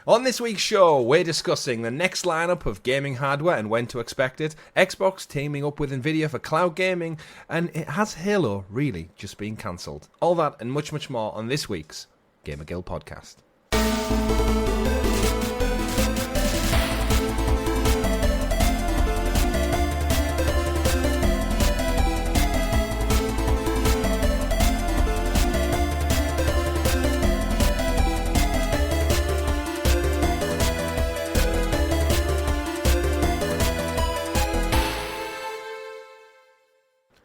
On this week's show, we're discussing the next lineup of gaming hardware and when to expect it, Xbox teaming up with Nvidia for cloud gaming, and has Halo really just been cancelled? All that and much, much more on this week's GamerGuild Podcast.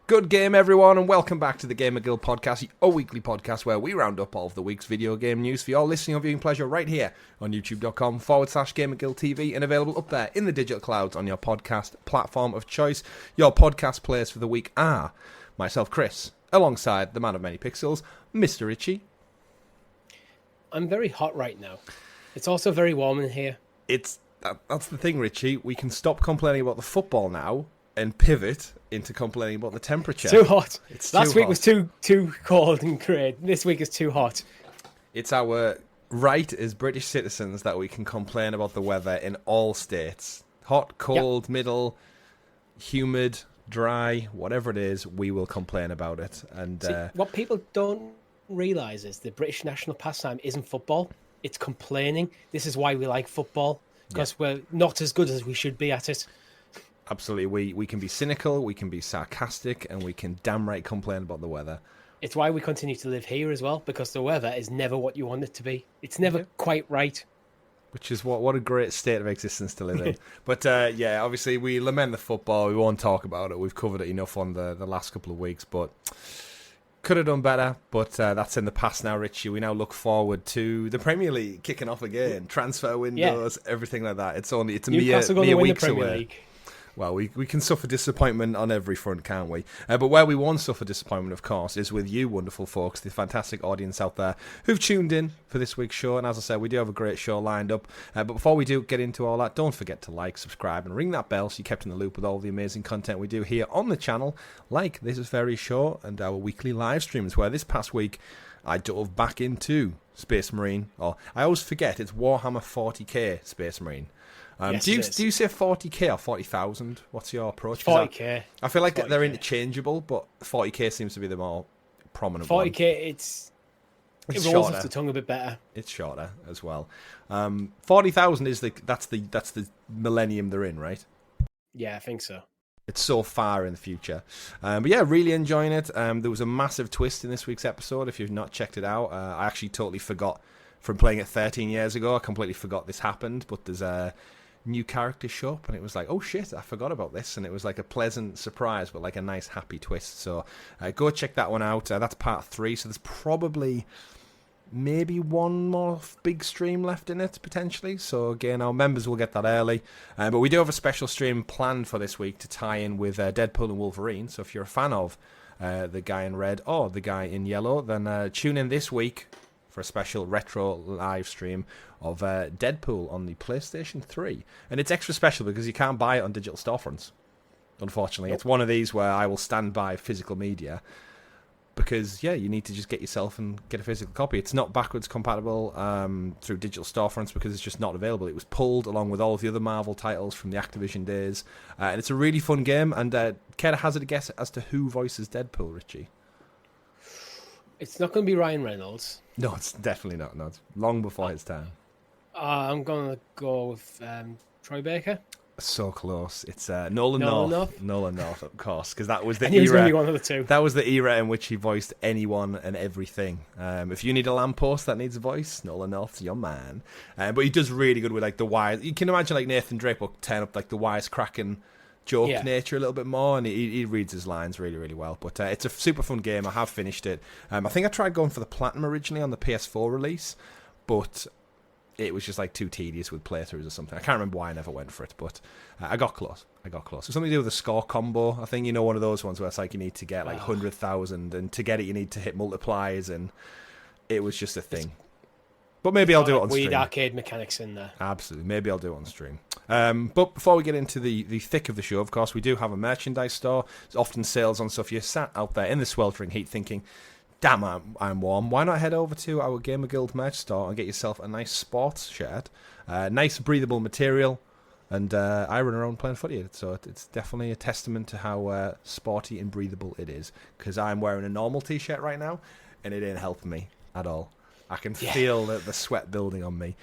Good game, everyone, and welcome back to the GamerGuild Podcast, a weekly podcast where we round up all of the week's video game news for your listening or viewing pleasure right here on youtube.com/GamerGuildTV and available up there in the digital clouds on your podcast platform of choice. Your podcast players for the week are myself, Chris, alongside the man of many pixels, Mr. Richie. I'm very hot right now. It's also very warm in here. That's the thing, Richie. We can stop complaining about the football now and pivot into complaining about the temperature. Too hot. Last week was too cold and great. This week is too hot. It's our right as British citizens that we can complain about the weather in all states. Hot, cold, middle, humid, dry, whatever it is, we will complain about it. And See, what people don't realise is the British national pastime isn't football. It's complaining. This is why we like football, because we're not as good as we should be at it. Absolutely. We can be cynical, we can be sarcastic, and we can damn right complain about the weather. It's why we continue to live here as well, because the weather is never what you want it to be. It's never quite right. Which is what a great state of existence to live in. But obviously we lament the football. We won't talk about it. We've covered it enough on the last couple of weeks, but could have done better. But that's in the past now, Richie. We now look forward to the Premier League kicking off again, transfer windows, everything like that. It's a mere weeks away. League. Well, we can suffer disappointment on every front, can't we? But where we won't suffer disappointment, of course, is with you wonderful folks, the fantastic audience out there who've tuned in for this week's show. And as I said, we do have a great show lined up. But before we do get into all that, don't forget to like, subscribe, and ring that bell so you're kept in the loop with all the amazing content we do here on the channel, like this very show and our weekly live streams, where this past week I dove back into Space Marine. Or I always forget, it's Warhammer 40k Space Marine. Yes, do you say 40k or 40,000? What's your approach? 40k. I feel like 40K. They're interchangeable, but 40k seems to be the more prominent 40k, one. it rolls shorter. off the tongue a bit better. It's shorter as well. 40,000 is that's the millennium they're in, right? Yeah, I think so. It's so far in the future. But yeah, really enjoying it. There was a massive twist in this week's episode. If you've not checked it out, I actually totally forgot from playing it 13 years ago. I completely forgot this happened, but there's a new characters show up, and it was like, oh shit, I forgot about this, and it was like a pleasant surprise, but like a nice happy twist. So go check that one out. That's part 3, so there's probably maybe one more big stream left in it potentially. So again, our members will get that early, but we do have a special stream planned for this week to tie in with Deadpool and Wolverine. So if you're a fan of the guy in red or the guy in yellow, then tune in this week for a special retro live stream of Deadpool on the PlayStation 3. And it's extra special because you can't buy it on digital storefronts, unfortunately. Nope. It's one of these where I will stand by physical media because, you need to just get yourself and get a physical copy. It's not backwards compatible through digital storefronts because it's just not available. It was pulled along with all of the other Marvel titles from the Activision days. And it's a really fun game. And care to hazard a guess as to who voices Deadpool, Richie? It's not going to be Ryan Reynolds. No, it's definitely not. No, it's long before his time. I'm going to go with Troy Baker. So close. It's Nolan North. Nolan North, of course, because that was the era. He was going to be one of the two. That was the era in which he voiced anyone and everything. If you need a lamppost that needs a voice, Nolan North's your man. But he does really good with like the wires. You can imagine like Nathan Drake will turn up like the wisecracking joke nature a little bit more, and he reads his lines really, really well. But it's a super fun game. I have finished it. I think I tried going for the Platinum originally on the PS4 release, but it was just like too tedious with playthroughs or something. I can't remember why I never went for it, but I got close. It's something to do with the score combo. I think one of those ones where it's like you need to get like 100,000, and to get it you need to hit multiplies, and it was just a thing. But maybe I'll do it on stream. Weird arcade mechanics in there. Absolutely. Maybe I'll do it on stream. But before we get into the thick of the show, of course, we do have a merchandise store. There's often sales on stuff. You're sat out there in the sweltering heat thinking, Damn, I'm warm. Why not head over to our Gamer Guild merch store and get yourself a nice sports shirt, nice breathable material, and I run around playing footy, so it's definitely a testament to how sporty and breathable it is. Because I'm wearing a normal t-shirt right now, and it ain't helping me at all. I can feel the sweat building on me.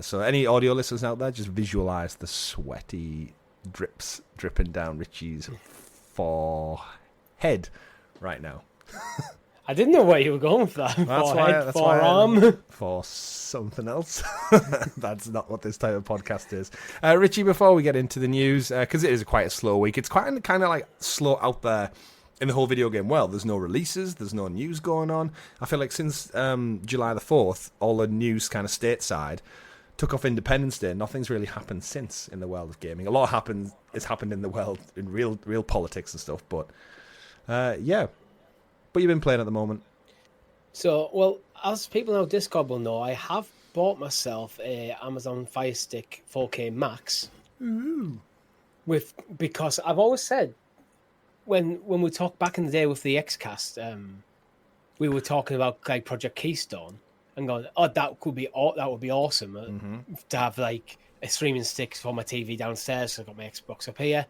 So any audio listeners out there, just visualize the sweaty drips dripping down Richie's forehead right now. I didn't know where you were going with that. That's forearm. For something else. That's not what this type of podcast is. Richie, before we get into the news, because it is quite a slow week, it's quite kind of like slow out there in the whole video game world. There's no releases, there's no news going on. I feel like since July the 4th, all the news kind of stateside took off Independence Day. Nothing's really happened since in the world of gaming. A lot has happened in the world, in real politics and stuff, but yeah. But you've been playing at the moment. So, well, as people know, Discord will know, I have bought myself a Amazon Fire Stick 4K Max. Ooh. Because I've always said, when we talked back in the day with the Xcast, we were talking about like Project Keystone and going, oh, that would be awesome to have like a streaming stick for my TV downstairs. So I've got my Xbox up here.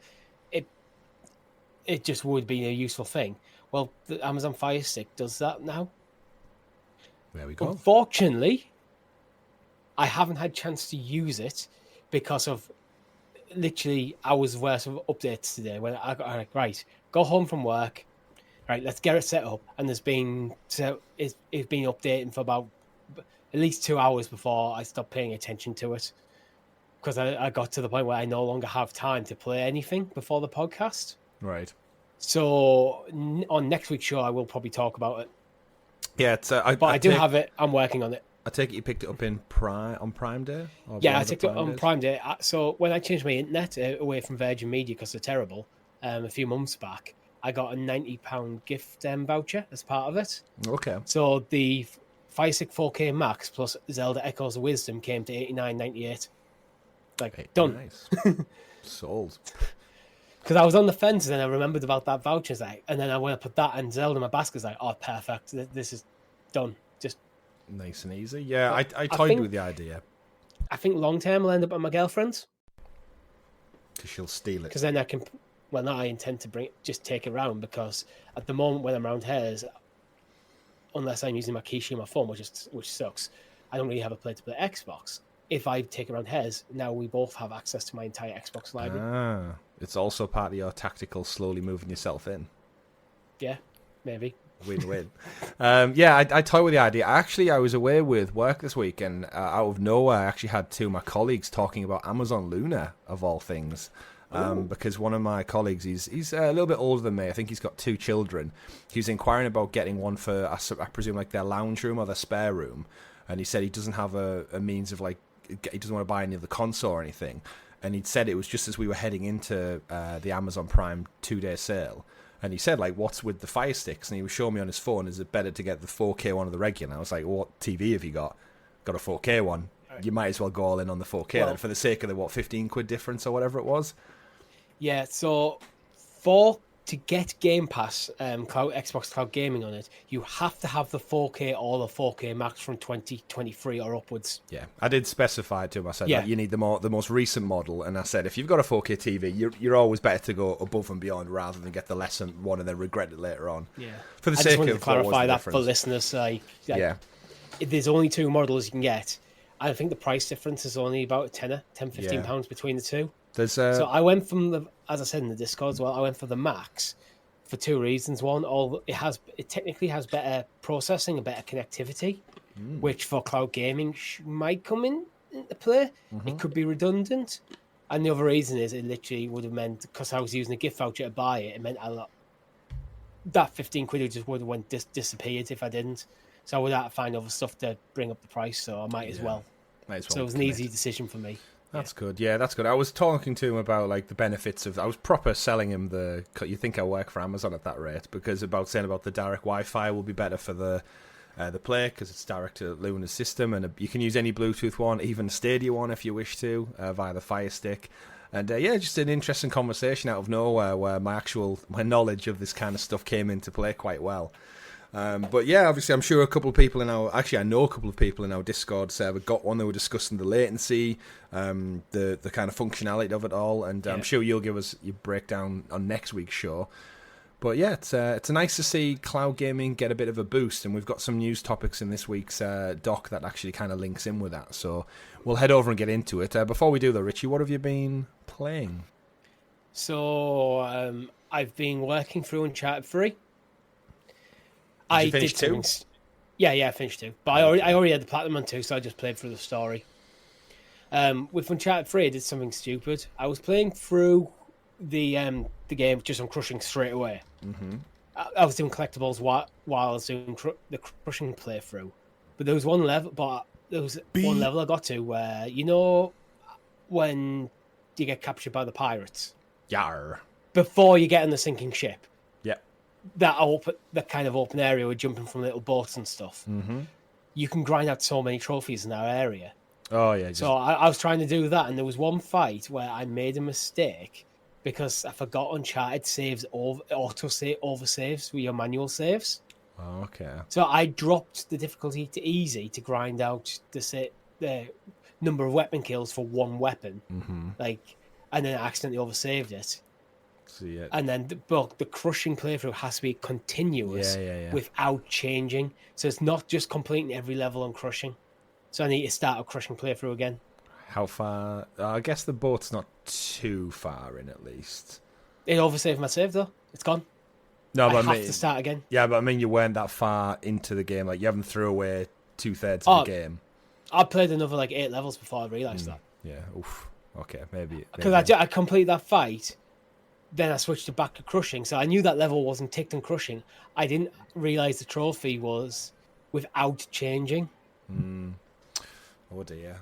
It just would be a useful thing. Well, the Amazon Fire Stick does that now. There we go. Unfortunately, I haven't had a chance to use it because of literally hours worth of updates today. When I got like, right, go home from work, right, let's get it set up. And it's been updating for about at least 2 hours before I stopped paying attention to it. Because I got to the point where I no longer have time to play anything before the podcast. Right. So on next week's show, I will probably talk about it. Yeah, but I do have it. I'm working on it. I take it you picked it up on Prime Day? Yeah, I picked it up on Prime Day. So when I changed my internet away from Virgin Media because they're terrible, a few months back, I got a £90 gift voucher as part of it. Okay. So the Fire Stick 4K Max plus Zelda Echoes of Wisdom came to $89.98. Like, done. Nice. Sold. Because I was on the fence and then I remembered about that voucher, and then I went to put that and Zelda in my basket. Oh, perfect. This is done. Just nice and easy. Yeah, I toyed with the idea. I think long term I'll end up at my girlfriend's. Because she'll steal it. Because then I can... Well, now I intend to just take it around, because at the moment when I'm around hers, unless I'm using my keychain on my phone, which sucks, I don't really have a place to play Xbox. If I take around hers, now we both have access to my entire Xbox library. It's also part of your tactical slowly moving yourself in. Yeah, maybe. Win-win. Yeah, I toy with the idea. I was away with work this week, and out of nowhere, I actually had two of my colleagues talking about Amazon Luna, of all things. Because one of my colleagues, he's a little bit older than me. I think he's got 2 children. He was inquiring about getting one for, I presume, like their lounge room or their spare room. And he said he doesn't have a means of, like, he doesn't want to buy any of the console or anything. And he'd said it was just as we were heading into the Amazon Prime 2-day sale. And he said, like, what's with the Fire Sticks? And he was showing me on his phone, is it better to get the 4K one or the regular? And I was like, what TV have you got? Got a 4K one. You might as well go all in on the 4K then, for the sake of the, 15 quid difference or whatever it was. Yeah, so to get Game Pass, Xbox Cloud Gaming on it, you have to have the 4K or the 4K Max from 2023 or upwards. Yeah, I did specify to him. I said that you need the most recent model, and I said if you've got a 4K TV, you're always better to go above and beyond rather than get the lesser one and then regret it later on. Yeah, for the sake of to clarify that for listeners. There's only 2 models you can get. I think the price difference is only about £15 between the two. So I went as I said in the Discord as well, I went for the Max for 2 reasons. One, it technically has better processing and better connectivity, which for cloud gaming might come into play. It could be redundant. And the other reason is it literally would have meant, because I was using a gift voucher to buy it, it meant a lot. That 15 quid just would have disappeared if I didn't. So I would have to find other stuff to bring up the price, so I might as well. So it was an easy decision for me. That's good. Yeah, that's good. I was talking to him about like the benefits of. I was proper selling him the. You think I work for Amazon at that rate? Because saying about the direct Wi-Fi will be better for the Play because it's direct to Luna's system, and you can use any Bluetooth one, even Stadia one if you wish to, via the Fire Stick. And just an interesting conversation out of nowhere where my knowledge of this kind of stuff came into play quite well. But yeah, obviously, I'm sure a couple of people I know a couple of people in our Discord server got one. They were discussing the latency, the kind of functionality of it all, and I'm sure you'll give us your breakdown on next week's show. But yeah, it's nice to see cloud gaming get a bit of a boost, and we've got some news topics in this week's doc that actually kind of links in with that. So we'll head over and get into it. Before we do though, Richie, what have you been playing? So I've been working through Uncharted 3. Did you finish 2? Yeah, I finished 2. But I already had the platinum on 2, so I just played through the story. With Uncharted 3, I did something stupid. I was playing through the game just on crushing straight away. Mm-hmm. I was doing collectibles while I was doing the crushing playthrough. But there was one level, I got to where, you know, when you get captured by the pirates. Yarr. Before you get in the sinking ship. Yeah. That kind of open area with jumping from little boats and stuff. Mm-hmm. You can grind out so many trophies in that area. Oh, yeah. So I was trying to do that, and there was one fight where I made a mistake because I forgot Uncharted saves autosaves with your manual saves. Oh, okay. So I dropped the difficulty to easy to grind out the number of weapon kills for one weapon. Mm-hmm. And then I accidentally oversaved it. See it. And then the crushing playthrough has to be continuous without changing. So it's not just completing every level on crushing. So I need to start a crushing playthrough again. How far? I guess the boat's not too far in, at least. It oversaved my save, though. It's gone. No, but I have to start again. Yeah, but I mean, you weren't that far into the game. Like, you haven't threw away 2/3 of the game. I played another 8 levels before I realised that. Yeah, oof. Okay, maybe. Because I completed that fight, then I switched it back to crushing. So I knew that level wasn't ticked on crushing. I didn't realise the trophy was without changing. Oh dear.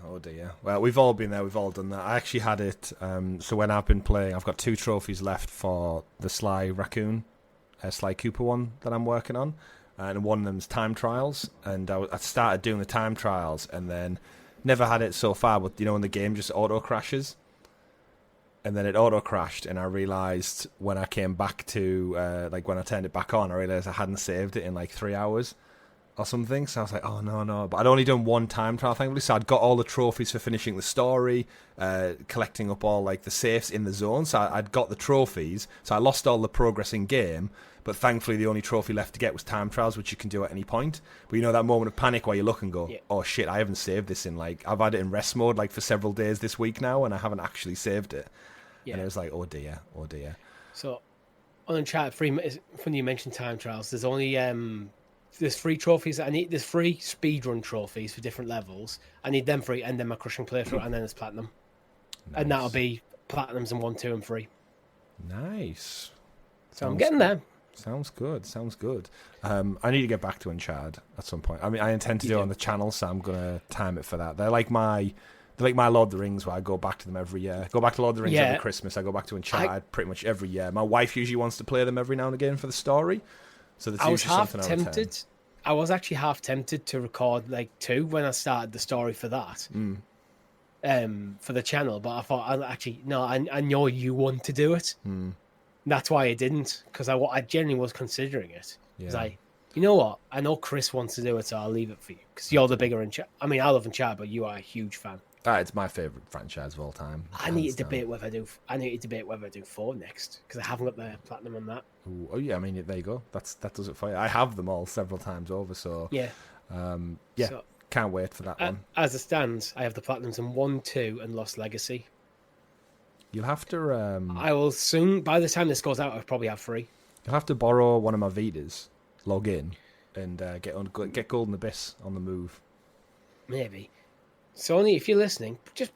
Well, we've all been there. We've all done that. I actually had it. So when I've been playing, I've got 2 trophies left for the Sly Cooper one that I'm working on. And one of them's time trials. And I started doing the time trials and then never had it so far. But, you know, when the game just auto crashes. And then it auto crashed. And I realised when I came back to, when I turned it back on, I realised I hadn't saved it in 3 hours. Or something, so I was like, oh no. But I'd only done one time trial, thankfully, so I'd got all the trophies for finishing the story, collecting up all the safes in the zone, so I'd got the trophies, so I lost all the progress in game, but thankfully the only trophy left to get was time trials, which you can do at any point. But you know that moment of panic where you look and go, oh shit, I haven't saved this in I've had it in rest mode for several days this week now, and I haven't actually saved it. Yeah. And it was like, oh dear. So, on Uncharted 3, it's funny you mentioned time trials, there's only... There's 3 trophies that I need. There's 3 speedrun trophies for different levels. I need them 3, and then my crushing playthrough, and then there's platinum. Nice. And that'll be platinums in 1, 2, and 3. Nice. So I'm getting there. Sounds good. I need to get back to Uncharted at some point. I mean, I intend to do it on the channel, so I'm gonna time it for that. They're like my Lord of the Rings, where I go back to them every year. Go back to Lord of the Rings every Christmas. I go back to Uncharted pretty much every year. My wife usually wants to play them every now and again for the story. So I was half tempted. I was actually half tempted to record 2 when I started the story for that, for the channel. But I thought, I know you want to do it. That's why I didn't, because I genuinely was considering it. Because you know what? I know Chris wants to do it, so I'll leave it for you. Because you're the bigger Uncharted. I mean, I love Uncharted, but you are a huge fan. It's my favourite franchise of all time. I need to debate whether I do 4 next, because I haven't got the platinum on that. Ooh, oh yeah, I mean, there you go. That does it for you. I have them all several times over, so so, can't wait for that one. As it stands, I have the platinums in 1, 2, and Lost Legacy. You'll have to. I will soon. By the time this goes out, I'll probably have 3. You'll have to borrow one of my Vitas, log in, and get Golden Abyss on the move. Maybe. Sony, if you're listening, just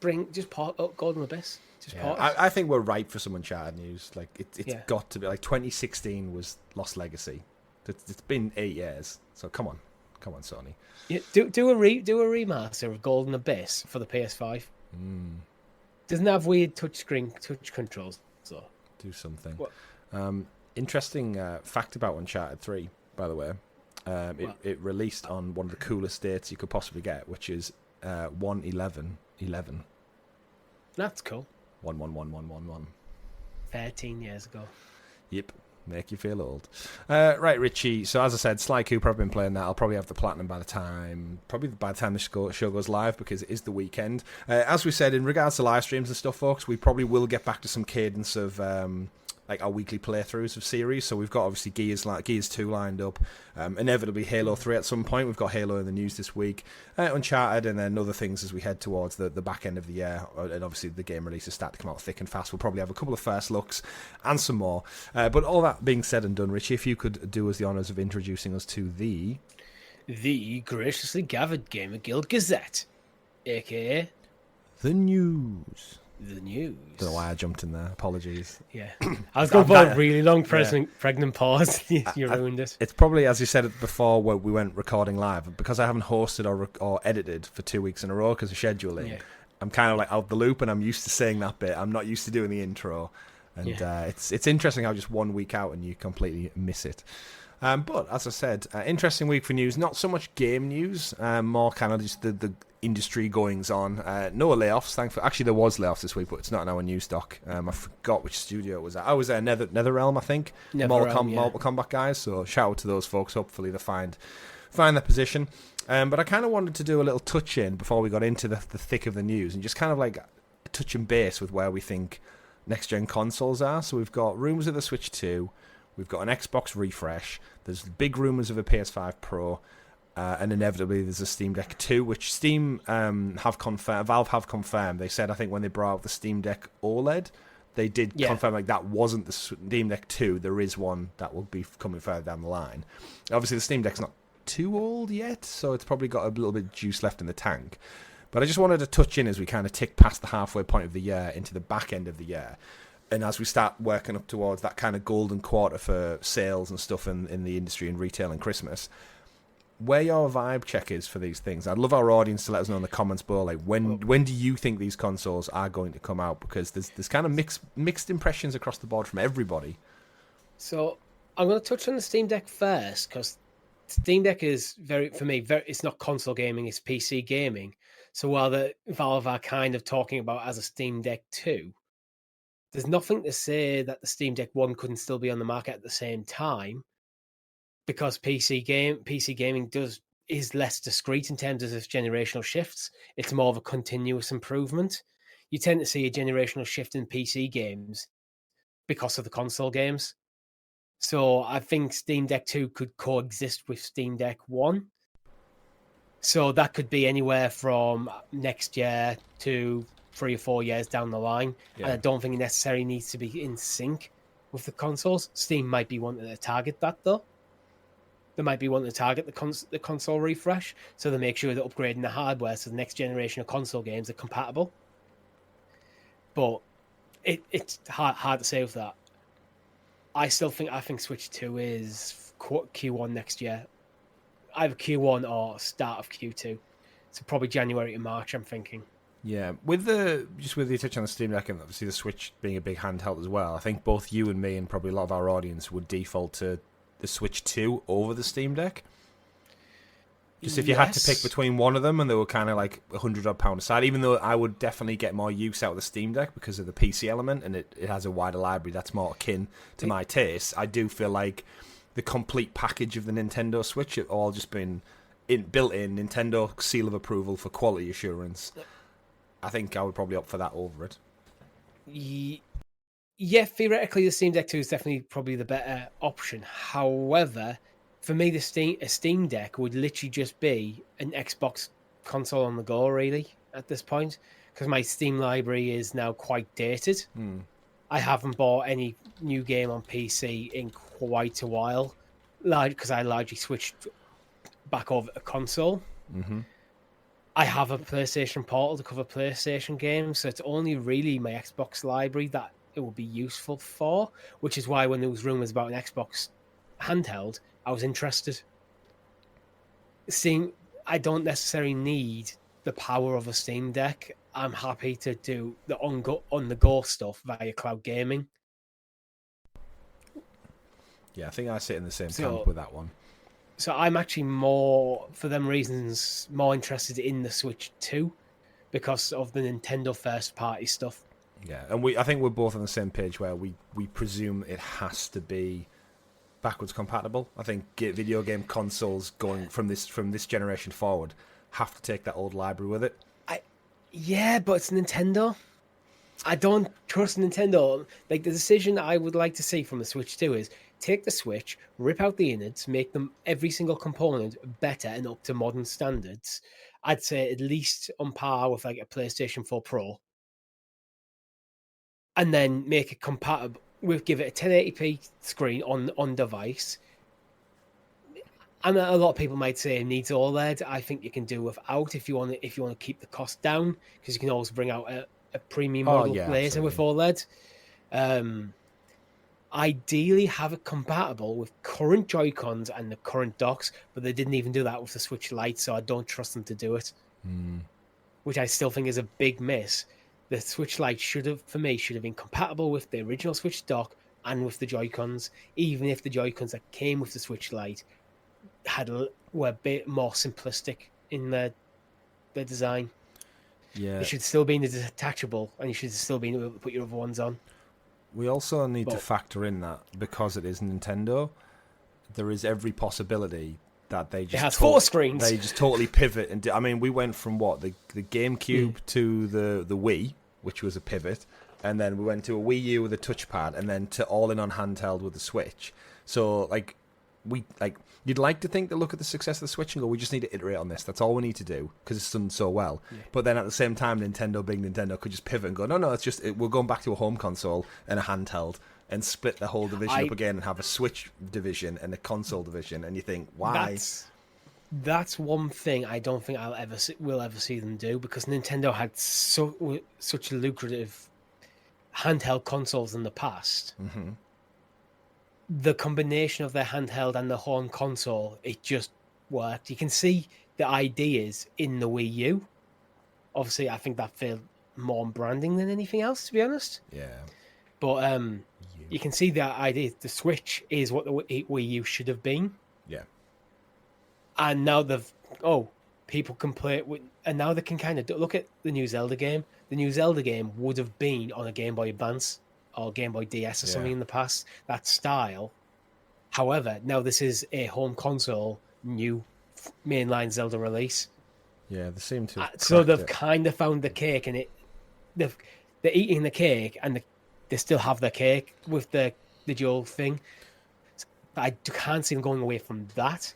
port up Golden Abyss. I think we're ripe for some Uncharted news. It's got to be 2016 was Lost Legacy. It's been 8 years, so come on, Sony. Yeah, do a remaster of Golden Abyss for the PS5. Doesn't have weird touch controls, so do something. Interesting fact about Uncharted 3, by the way. It released on one of the coolest dates you could possibly get, which is 1/11/11. That's cool. 1/1/1/1/1. 13 years ago. Yep. Make you feel old. Right, Richie. So as I said, Sly Cooper, I've been playing that. I'll probably have the platinum by the time this show goes live, because it is the weekend. As we said, in regards to live streams and stuff, folks, we probably will get back to some cadence of like our weekly playthroughs of series. So we've got obviously Gears 2 lined up, inevitably Halo 3 at some point. We've got Halo in the news this week, Uncharted, and then other things as we head towards the back end of the year. And obviously the game releases start to come out thick and fast. We'll probably have a couple of first looks and some more. But all that being said and done, Richie, if you could do us the honours of introducing us to the graciously gathered Gamer Guild Gazette, aka the news. The news. Don't know why I jumped in there. Apologies. Yeah. I was going for a really long pregnant pause. You ruined it. It's probably, as you said before, where we went recording live, because I haven't hosted or edited for 2 weeks in a row because of scheduling. Yeah. I'm kind of like out the loop, and I'm used to saying that bit. I'm not used to doing the intro. And it's interesting how just 1 week out and you completely miss it. But as I said, interesting week for news. Not so much game news, more kind of just the industry goings on. No layoffs, thankfully. Actually, there was layoffs this week, but it's not in our news stock. I forgot which studio it was at. I was at NetherRealm, I think. Mortal Kombat guys. So shout out to those folks. Hopefully they find their position. But I kind of wanted to do a little touch in before we got into the thick of the news, and just kind of like touch and base with where we think next gen consoles are. So we've got rumours of the Switch 2. We've got an Xbox refresh. There's big rumours of a PS5 Pro. And inevitably there's a Steam Deck 2, which Steam Valve have confirmed. They said, I think when they brought out the Steam Deck OLED, they did confirm like that wasn't the Steam Deck 2. There is one that will be coming further down the line. Obviously the Steam Deck's not too old yet, so it's probably got a little bit of juice left in the tank. But I just wanted to touch in as we kind of tick past the halfway point of the year into the back end of the year. And as we start working up towards that kind of golden quarter for sales and stuff in the industry and retail and Christmas, where your vibe check is for these things. I'd love our audience to let us know in the comments below, like when do you think these consoles are going to come out? Because there's kind of mixed impressions across the board from everybody. So I'm going to touch on the Steam Deck first, because Steam Deck is it's not console gaming, it's PC gaming. So while the Valve are kind of talking about as a Steam Deck 2, there's nothing to say that the Steam Deck 1 couldn't still be on the market at the same time, because PC gaming is less discrete in terms of its generational shifts. It's more of a continuous improvement. You tend to see a generational shift in PC games because of the console games. So I think Steam Deck 2 could coexist with Steam Deck 1. So that could be anywhere from next year to 3 or 4 years down the line. Yeah. And I don't think it necessarily needs to be in sync with the consoles. Steam might be wanting to target that, though. They might be wanting to target the console refresh, so they make sure they're upgrading the hardware so the next generation of console games are compatible. But it's hard to say with that. I think Switch 2 is Q1 next year. Either Q1 or start of Q2. So probably January to March, I'm thinking. Yeah, with the touch on the Steam Deck and obviously the Switch being a big handheld as well, I think both you and me and probably a lot of our audience would default to the Switch 2 over the Steam Deck. Just if you had to pick between one of them and they were kind of like £100 aside, even though I would definitely get more use out of the Steam Deck because of the PC element and it has a wider library that's more akin to my taste, I do feel like the complete package of the Nintendo Switch, it all just been built-in Nintendo seal of approval for quality assurance. I think I would probably opt for that over it. Yeah, theoretically, the Steam Deck 2 is definitely probably the better option. However, for me, a Steam Deck would literally just be an Xbox console on the go, really, at this point, because my Steam library is now quite dated. I haven't bought any new game on PC in quite a while, because I largely switched back over to console. Mm-hmm. I have a PlayStation Portal to cover PlayStation games, so it's only really my Xbox library that it will be useful for, which is why when there was rumours about an Xbox handheld, I was interested. I don't necessarily need the power of a Steam Deck. I'm happy to do the on-the-go stuff via cloud gaming. Yeah, I think I sit in the same camp with that one. So I'm actually more, for them reasons, more interested in the Switch 2 because of the Nintendo first-party stuff. Yeah, and I think we're both on the same page where we presume it has to be backwards compatible. I think video game consoles going from this generation forward have to take that old library with it. Yeah, but it's Nintendo. I don't trust Nintendo. Like, the decision I would like to see from the Switch 2 is take the Switch, rip out the innards, make them every single component better and up to modern standards. I'd say at least on par with like a PlayStation 4 Pro. And then make it compatible with, give it a 1080p screen on device. And a lot of people might say it needs OLED. I think you can do without if you want to keep the cost down, because you can always bring out a premium model laser with OLED. Ideally, have it compatible with current Joy-Cons and the current docks, but they didn't even do that with the Switch Lite, so I don't trust them to do it. Which I still think is a big miss. The Switch Lite should have been compatible with the original Switch dock and with the Joy-Cons, even if the Joy-Cons that came with the Switch Lite were a bit more simplistic in their design. Yeah, it should still be in the detachable, and you should still be able to put your other ones on. We also need to factor in that because it is Nintendo, there is every possibility that they just it has 4 screens. They just totally pivot and I mean, we went from the GameCube to the Wii, which was a pivot, and then we went to a Wii U with a touchpad, and then to all-in-on handheld with the Switch. So you'd like to think they'll look at the success of the Switch and go, we just need to iterate on this. That's all we need to do because it's done so well. Yeah. But then at the same time, Nintendo, being Nintendo, could just pivot and go, no, we're going back to a home console and a handheld and split the whole division up again and have a Switch division and a console division. And you think, why? That's one thing I don't think we'll ever see them do, because Nintendo had such lucrative handheld consoles in the past. Mm-hmm. The combination of their handheld and the home console, it just worked. You can see the ideas in the Wii U. Obviously, I think that failed more on branding than anything else, to be honest. Yeah. But you can see the idea. The Switch is what the Wii U should have been. Yeah. And now people can play it with, and now they can kind of look at the new Zelda game. The new Zelda game would have been on a Game Boy Advance or Game Boy DS or something in the past, that style. However, now this is a home console, new mainline Zelda release. Yeah, they seem to. So they've kind of found the cake, and they're eating the cake, and they still have their cake with the dual thing. But I can't see them going away from that.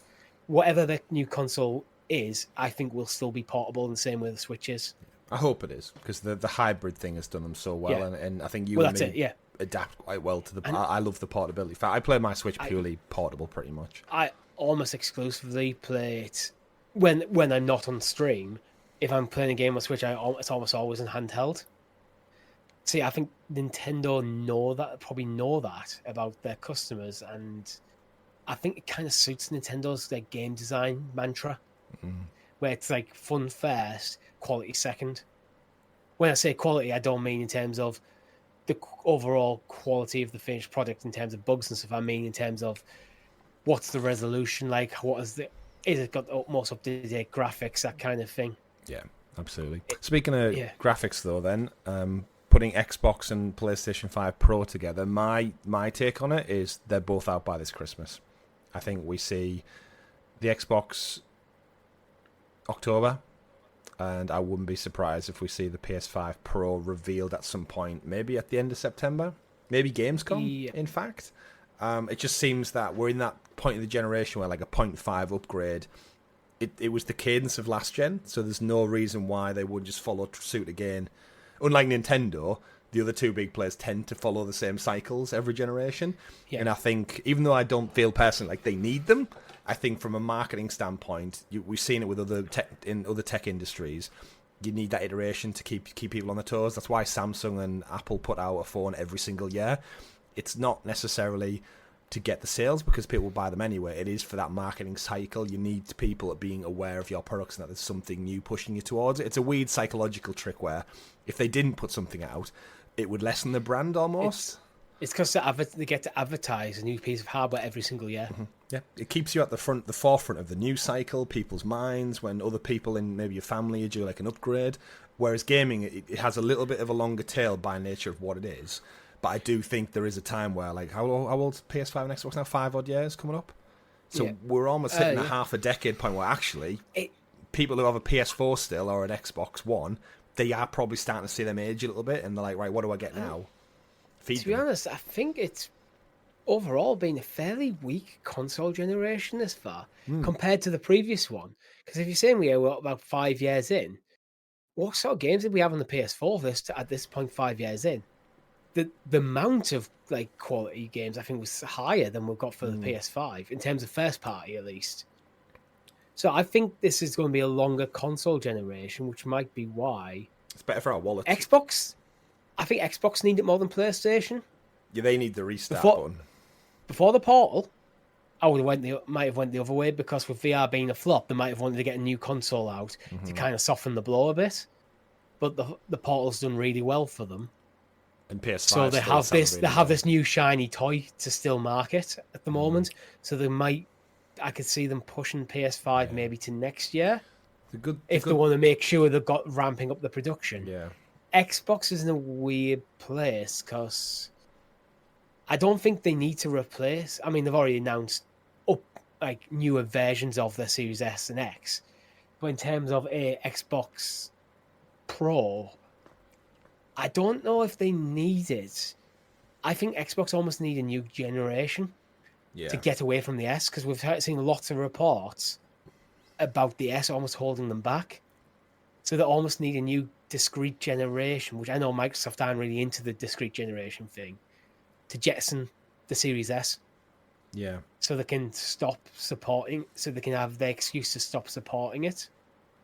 Whatever the new console is, I think will still be portable in the same way the Switch is. I hope it is, because the hybrid thing has done them so well, and I think you and me adapt quite well to the. I love the portability. In fact, I play my Switch purely portable, pretty much. I almost exclusively play it when I'm not on stream. If I'm playing a game on Switch, it's almost always in handheld. See, I think Nintendo probably know that about their customers, and I think it kind of suits Nintendo's game design mantra, where it's like fun first, quality second. When I say quality, I don't mean in terms of the overall quality of the finished product in terms of bugs and stuff. I mean in terms of what's the resolution like, is it got the most up-to-date graphics, that kind of thing. Yeah, absolutely. Speaking of graphics, though, then putting Xbox and PlayStation 5 Pro together, my take on it is they're both out by this Christmas. I think we see the Xbox October, and I wouldn't be surprised if we see the PS5 Pro revealed at some point, maybe at the end of September, maybe Gamescom, in fact. It just seems that we're in that point of the generation where like a 0.5 upgrade, it was the cadence of last gen, so there's no reason why they wouldn't just follow suit again. Unlike Nintendo, the other two big players tend to follow the same cycles every generation. Yeah. And I think, even though I don't feel personally like they need them, I think from a marketing standpoint, we've seen it with other tech industries. You need that iteration to keep people on their toes. That's why Samsung and Apple put out a phone every single year. It's not necessarily to get the sales, because people will buy them anyway. It is for that marketing cycle. You need people being aware of your products and that there's something new pushing you towards it. It's a weird psychological trick where if they didn't put something out, it would lessen the brand almost. It's because they get to advertise a new piece of hardware every single year. Mm-hmm. Yeah, it keeps you at the forefront of the news cycle, people's minds, when other people in maybe your family are due like an upgrade. Whereas gaming, it has a little bit of a longer tail by nature of what it is. But But I do think there is a time where, like, how old's PS5 and Xbox now? 5 odd years coming up. So we're almost hitting a half a decade point where actually people who have a PS4 still or an Xbox One, they are probably starting to see them age a little bit, and they're like, right, what do I get now? To be honest, I think it's overall been a fairly weak console generation this far compared to the previous one. Because if you're saying we are about 5 years in, what sort of games did we have on the PS4 at this point 5 years in? The amount of like quality games I think was higher than we've got for the PS5 in terms of first party at least. So I think this is going to be a longer console generation, which might be why it's better for our wallet. Xbox, I think Xbox need it more than PlayStation. Yeah, they need the restart button. Before the Portal, I might have went the other way, because with VR being a flop, they might have wanted to get a new console out to kind of soften the blow a bit. But the Portal's done really well for them. And PS5, so they have this new shiny toy to still market at the moment. So I could see them pushing PS5 maybe to next year, if they want to make sure they've got ramping up the production. Yeah, Xbox is in a weird place because I don't think they need to replace. I mean, they've already announced newer versions of their Series S and X, but in terms of a Xbox Pro, I don't know if they need it. I think Xbox almost need a new generation to get away from the S, because we've seen lots of reports about the S almost holding them back. So they almost need a new discrete generation, which I know Microsoft aren't really into the discrete generation thing, to jettison the Series S. Yeah. So they can they can have their excuse to stop supporting it.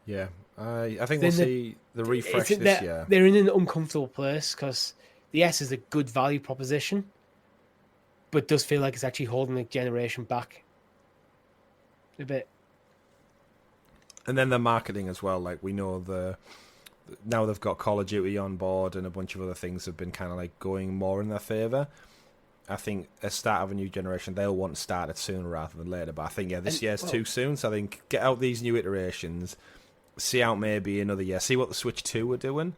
Yeah. I think we'll see the refresh this year. They're in an uncomfortable place because the S is a good value proposition, but does feel like it's actually holding the generation back a bit. And then the marketing as well. Like, we know now they've got Call of Duty on board, and a bunch of other things have been kind of like going more in their favour. I think a start of a new generation, they'll want to start it sooner rather than later. But I think, this year's too soon. So I think get out these new iterations, see out maybe another year, see what the Switch 2 are doing.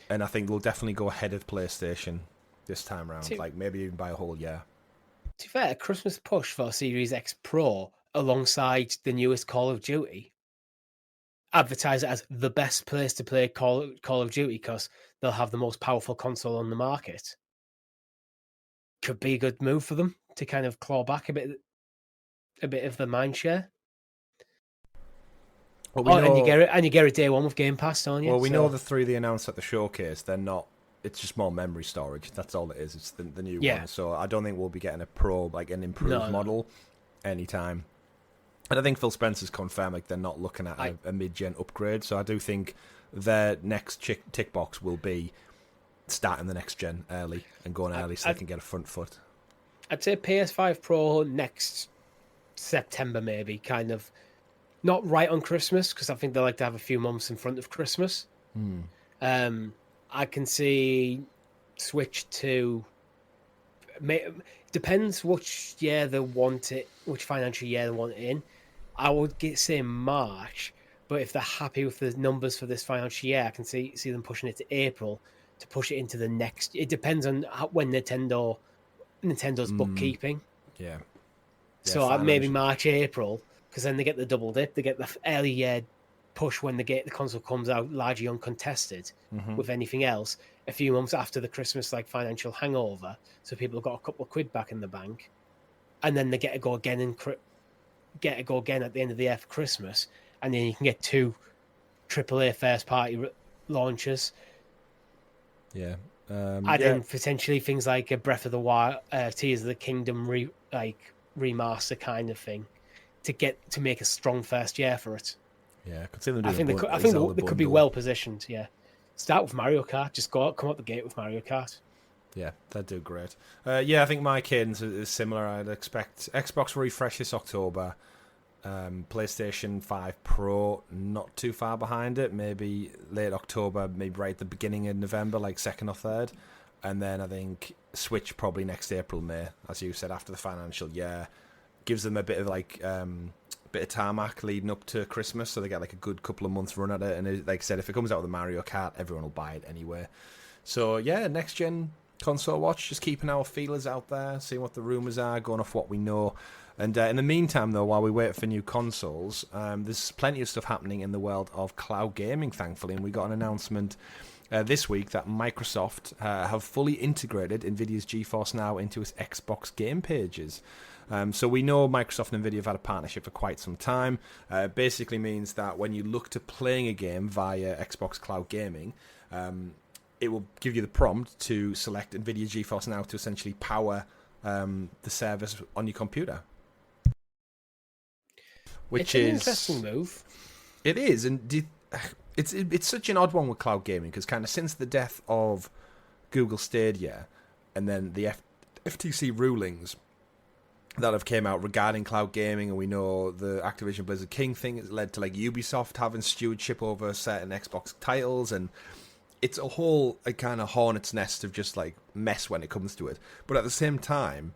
And I think they'll definitely go ahead of PlayStation this time around. Like, maybe even by a whole year. To be fair, a Christmas push for Series X Pro alongside the newest Call of Duty, advertise it as the best place to play Call of Duty because they'll have the most powerful console on the market. Could be a good move for them to kind of claw back a bit of the mind share. Well, and you get it day one with Game Pass, don't you? Well, we know the three they announced at the showcase. They're not. It's just more memory storage. That's all it is. It's the new one. So I don't think we'll be getting a Pro, like an improved model, anytime. And I think Phil Spencer's confirmed they're not looking at a mid-gen upgrade. So I do think their next tick box will be starting the next gen early and going early so they can get a front foot. I'd say PS5 Pro next September, maybe, kind of. Not right on Christmas, because I think they like to have a few months in front of Christmas. I can see Switch 2. Depends which year they want it, which financial year they want it in. I would say March, but if they're happy with the numbers for this financial year, I can see them pushing it to April to push it into the next. It depends on when Nintendo's bookkeeping. Yeah. So maybe March, April. Because then they get the double dip. They get the early year push when the console comes out largely uncontested with anything else. A few months after the Christmas financial hangover, so people have got a couple of quid back in the bank, and then they get to go again at the end of the year for Christmas, and then you can get 2 AAA first party launches. Yeah, add in potentially things like a Breath of the Wild, Tears of the Kingdom remaster kind of thing. To make a strong first year for it. Yeah, I could see them I think they could be well positioned. Yeah, start with Mario Kart. Just come out the gate with Mario Kart. Yeah, they'd do great. I think my cadence is similar. I'd expect Xbox refresh this October. PlayStation 5 Pro not too far behind it. Maybe late October, maybe right at the beginning of November, like 2nd or 3rd. And then I think Switch probably next April, May, as you said, after the financial year. Gives them a bit of tarmac leading up to Christmas, so they get a good couple of months run at it. And like I said, if it comes out with a Mario Kart, everyone will buy it anyway. So yeah, next gen Console Watch, just keeping our feelers out there, seeing what the rumours are, going off what we know. And in the meantime, though, while we wait for new consoles, there's plenty of stuff happening in the world of cloud gaming, thankfully. And we got an announcement this week that Microsoft have fully integrated NVIDIA's GeForce Now into its Xbox game pages. So we know Microsoft and NVIDIA have had a partnership for quite some time. Basically means that when you look to playing a game via Xbox Cloud Gaming, it will give you the prompt to select NVIDIA GeForce Now to essentially power the service on your computer. Which it's an is interesting move. It is, and it's such an odd one with cloud gaming because kind of since the death of Google Stadia and then the FTC rulings that have came out regarding cloud gaming, and we know the Activision Blizzard King thing has led to like Ubisoft having stewardship over certain Xbox titles, and it's a kind of hornet's nest of just like mess when it comes to it. But at the same time,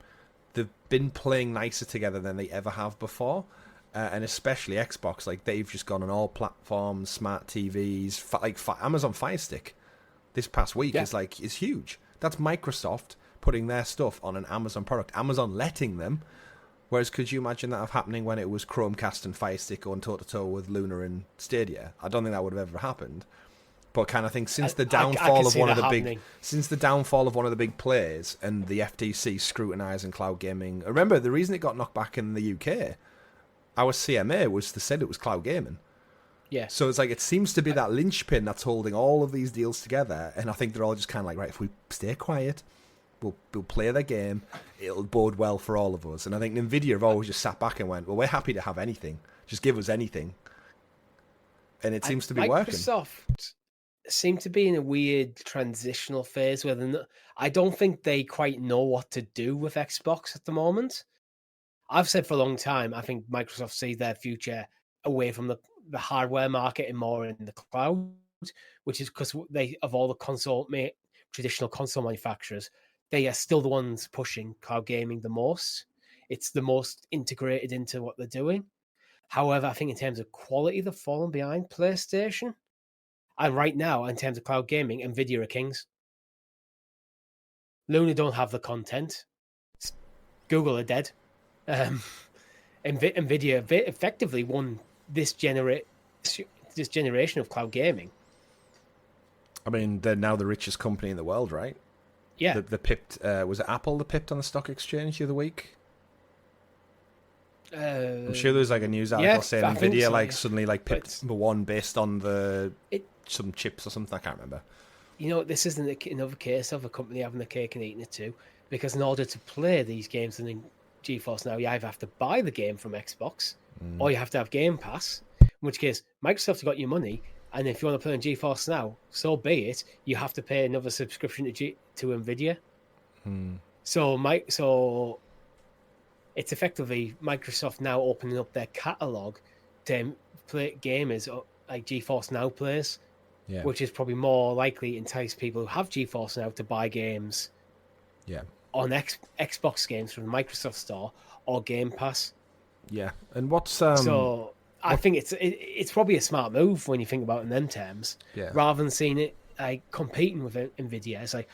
they've been playing nicer together than they ever have before. And especially Xbox, like they've just gone on all platforms, smart TVs, Amazon Firestick this past week is huge. That's Microsoft putting their stuff on an Amazon product, Amazon letting them. Whereas, could you imagine that happening when it was Chromecast and Firestick going toe to toe with Luna and Stadia? I don't think that would have ever happened. But kind of think since the downfall of one of the big players and the FTC scrutinising cloud gaming. Remember, the reason it got knocked back in the UK. Our CMA was to say it was cloud gaming. Yeah. So it's like it seems to be that linchpin that's holding all of these deals together, and I think they're all just kind of like, right, if we stay quiet, we'll play their game, it'll bode well for all of us. And I think NVIDIA have always just sat back and went, well, we're happy to have anything. Just give us anything. And it seems to be working. Microsoft seem to be in a weird transitional phase where I don't think they quite know what to do with Xbox at the moment. I've said for a long time, I think Microsoft sees their future away from the hardware market and more in the cloud, which is because they, of all the traditional console manufacturers, they are still the ones pushing cloud gaming the most. It's the most integrated into what they're doing. However, I think in terms of quality, they've fallen behind PlayStation. And right now, in terms of cloud gaming, NVIDIA are kings. Luna don't have the content. Google are dead. NVIDIA effectively won this generation of cloud gaming. I mean, they're now the richest company in the world, right? Yeah. The pipped, was it Apple that pipped on the stock exchange the other week? I'm sure there was like a news article saying NVIDIA suddenly pipped number one based on some chips or something. I can't remember. You know, this isn't another case of a company having a cake and eating it too, because in order to play these games in GeForce Now, you either have to buy the game from Xbox or you have to have Game Pass, in which case Microsoft got your money, and if you want to play on GeForce Now, so be it, you have to pay another subscription to NVIDIA. So it's effectively Microsoft now opening up their catalogue to play gamers like GeForce Now players, which is probably more likely entice people who have GeForce Now to buy games on Xbox games from the Microsoft Store or Game Pass. Yeah, and what's so I think it's probably a smart move when you think about it in them terms. Yeah. Rather than seeing it like competing with NVIDIA, it's like,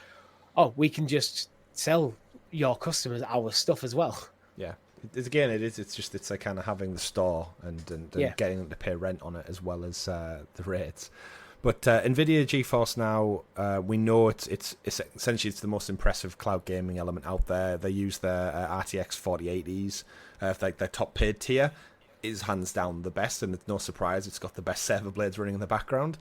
oh, we can just sell your customers our stuff as well. Yeah, it's like kind of having the store and getting them to pay rent on it as well as the rates. But NVIDIA GeForce Now, we know it's essentially the most impressive cloud gaming element out there. They use their RTX 4080s, like their top paid tier is hands down the best, and it's no surprise it's got the best server blades running in the background.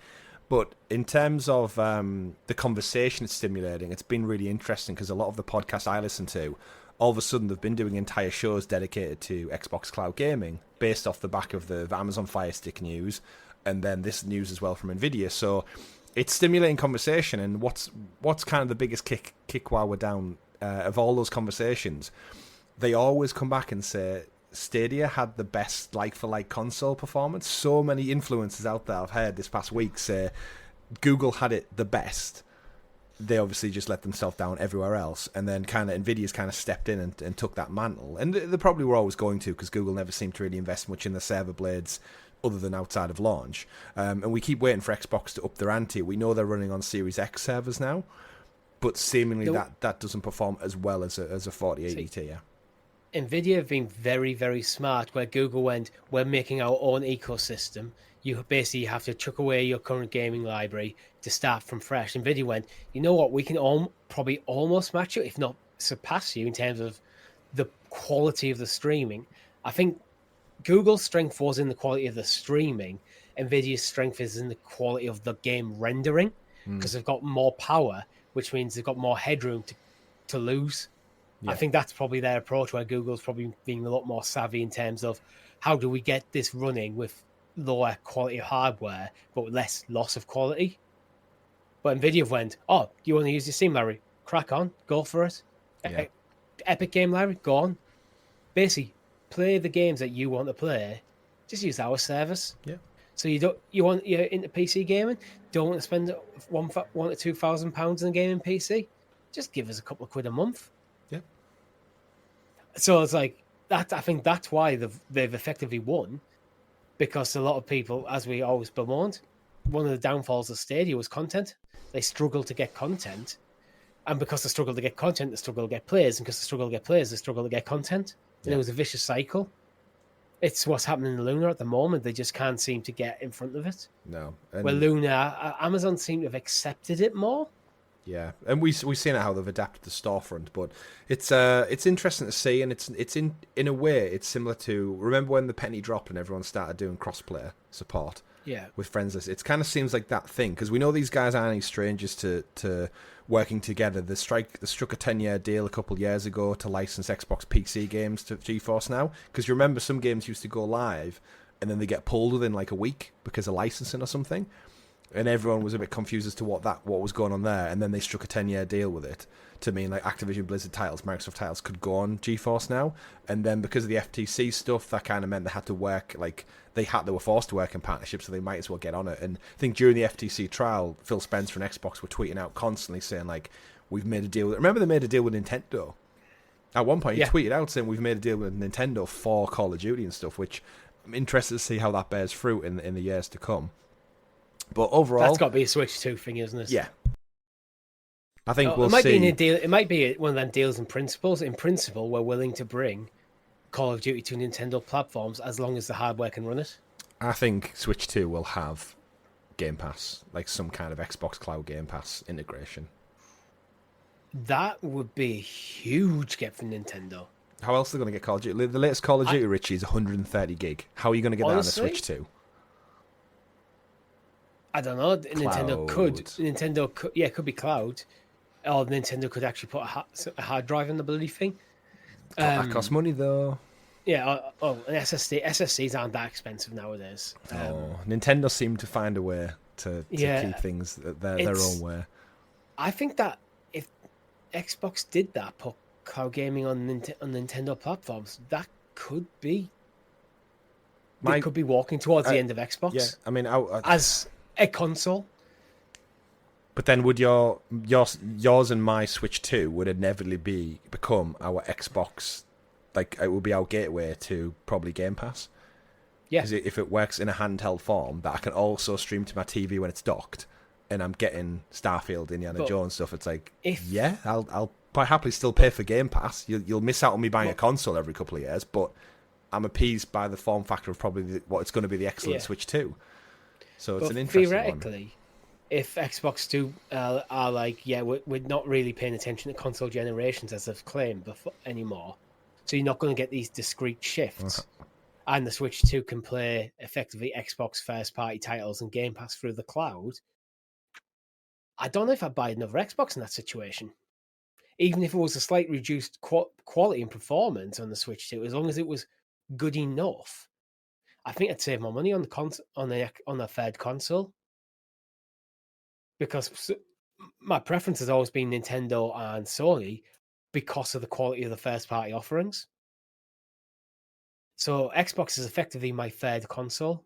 But in terms of the conversation it's stimulating, it's been really interesting because a lot of the podcasts I listen to, all of a sudden they've been doing entire shows dedicated to Xbox cloud gaming based off the back of the Amazon Fire Stick news. And then this news as well from NVIDIA. So it's stimulating conversation. And what's kind of the biggest kick while we're down of all those conversations? They always come back and say Stadia had the best like-for-like console performance. So many influencers out there I've heard this past week say Google had it the best. They obviously just let themselves down everywhere else. And then kind of NVIDIA's kind of stepped in and took that mantle. And they probably were always going to, because Google never seemed to really invest much in the server blades other than outside of launch. And we keep waiting for Xbox to up their ante. We know they're running on Series X servers now, but seemingly that doesn't perform as well as a 4080 Ti. Nvidia have been very, very smart. Where Google went, we're making our own ecosystem. You basically have to chuck away your current gaming library to start from fresh. Nvidia went, you know what? We can probably almost match you, if not surpass you, in terms of the quality of the streaming. I think Google's strength was in the quality of the streaming. Nvidia's strength is in the quality of the game rendering, because they've got more power, which means they've got more headroom to lose. Yeah. I think that's probably their approach, where Google's probably being a lot more savvy in terms of how do we get this running with lower quality hardware, but less loss of quality. But Nvidia went, oh, you want to use your Steam library? Crack on, go for it. Yeah. Epic Game Library, go on. Basically, play the games that you want to play. Just use our service. Yeah. So you're into PC gaming, don't want to spend £1,000 to £2,000 in a gaming PC? Just give us a couple of quid a month. Yeah. So it's like that. I think that's why they've effectively won, because a lot of people, as we always bemoaned, one of the downfalls of Stadia was content. They struggle to get content, and because they struggle to get content, they struggle to get players, and because they struggle to get players, they struggle to get content. And it was a vicious cycle. It's what's happening in Luna at the moment. They just can't seem to get in front of it. No. Well, Luna, Amazon seem to have accepted it more. Yeah, and we've seen how they've adapted the storefront, but it's interesting to see, and it's in a way it's similar to, remember when the penny dropped and everyone started doing crossplay support? Yeah, with friends list. It kind of seems like that thing, because we know these guys aren't any strangers to working together. They struck a 10-year deal a couple of years ago to license Xbox PC games to GeForce Now, because you remember some games used to go live and then they get pulled within like a week because of licensing or something, and everyone was a bit confused as to what was going on there. And then they struck a 10-year deal with it to mean like Activision Blizzard titles, Microsoft titles could go on GeForce Now. And then because of the FTC stuff, that kind of meant they had to work, like they were forced to work in partnership, so they might as well get on it. And I think during the FTC trial, Phil Spencer and Xbox were tweeting out constantly saying like, we've made a deal. Remember they made a deal with Nintendo? At one point, he tweeted out saying we've made a deal with Nintendo for Call of Duty and stuff, which I'm interested to see how that bears fruit in the years to come. But overall, that's got to be a Switch 2 thing, isn't it? Yeah. I think we'll see. Be in a deal. It might be one of them deals in principles. In principle, we're willing to bring Call of Duty to Nintendo platforms as long as the hardware can run it. I think Switch 2 will have Game Pass, like some kind of Xbox Cloud Game Pass integration. That would be a huge get from Nintendo. How else are they going to get Call of Duty? The latest Call of Duty, Richie, is 130 gig. How are you going to get that on a Switch 2? I don't know. Nintendo could. Yeah, it could be cloud. Or Nintendo could actually put a hard drive in the bloody thing. That costs money, though. Yeah, an SSD. SSDs aren't that expensive nowadays. Nintendo seem to find a way to keep things their own way. I think that if Xbox did that, put cloud gaming on Nintendo platforms, that could be... They could be walking towards the end of Xbox. Yeah, I mean... as a console. But then would yours and my Switch 2 would inevitably become our Xbox, like it would be our gateway to probably Game Pass. Yeah. Because if it works in a handheld form, that I can also stream to my TV when it's docked, and I'm getting Starfield, Indiana Jones stuff, it's like, I'll quite happily still pay for Game Pass. You'll miss out on me buying a console every couple of years, but I'm appeased by the form factor of probably what it's going to be the excellent Switch 2. So it's an interesting theoretically, one. If Xbox 2 are like, we're not really paying attention to console generations as they've claimed anymore, so you're not going to get these discrete shifts, and the Switch 2 can play effectively Xbox first-party titles and Game Pass through the cloud, I don't know if I'd buy another Xbox in that situation. Even if it was a slight reduced quality and performance on the Switch 2, as long as it was good enough, I think I'd save more money on the third console. Because my preference has always been Nintendo and Sony because of the quality of the first-party offerings. So Xbox is effectively my third console.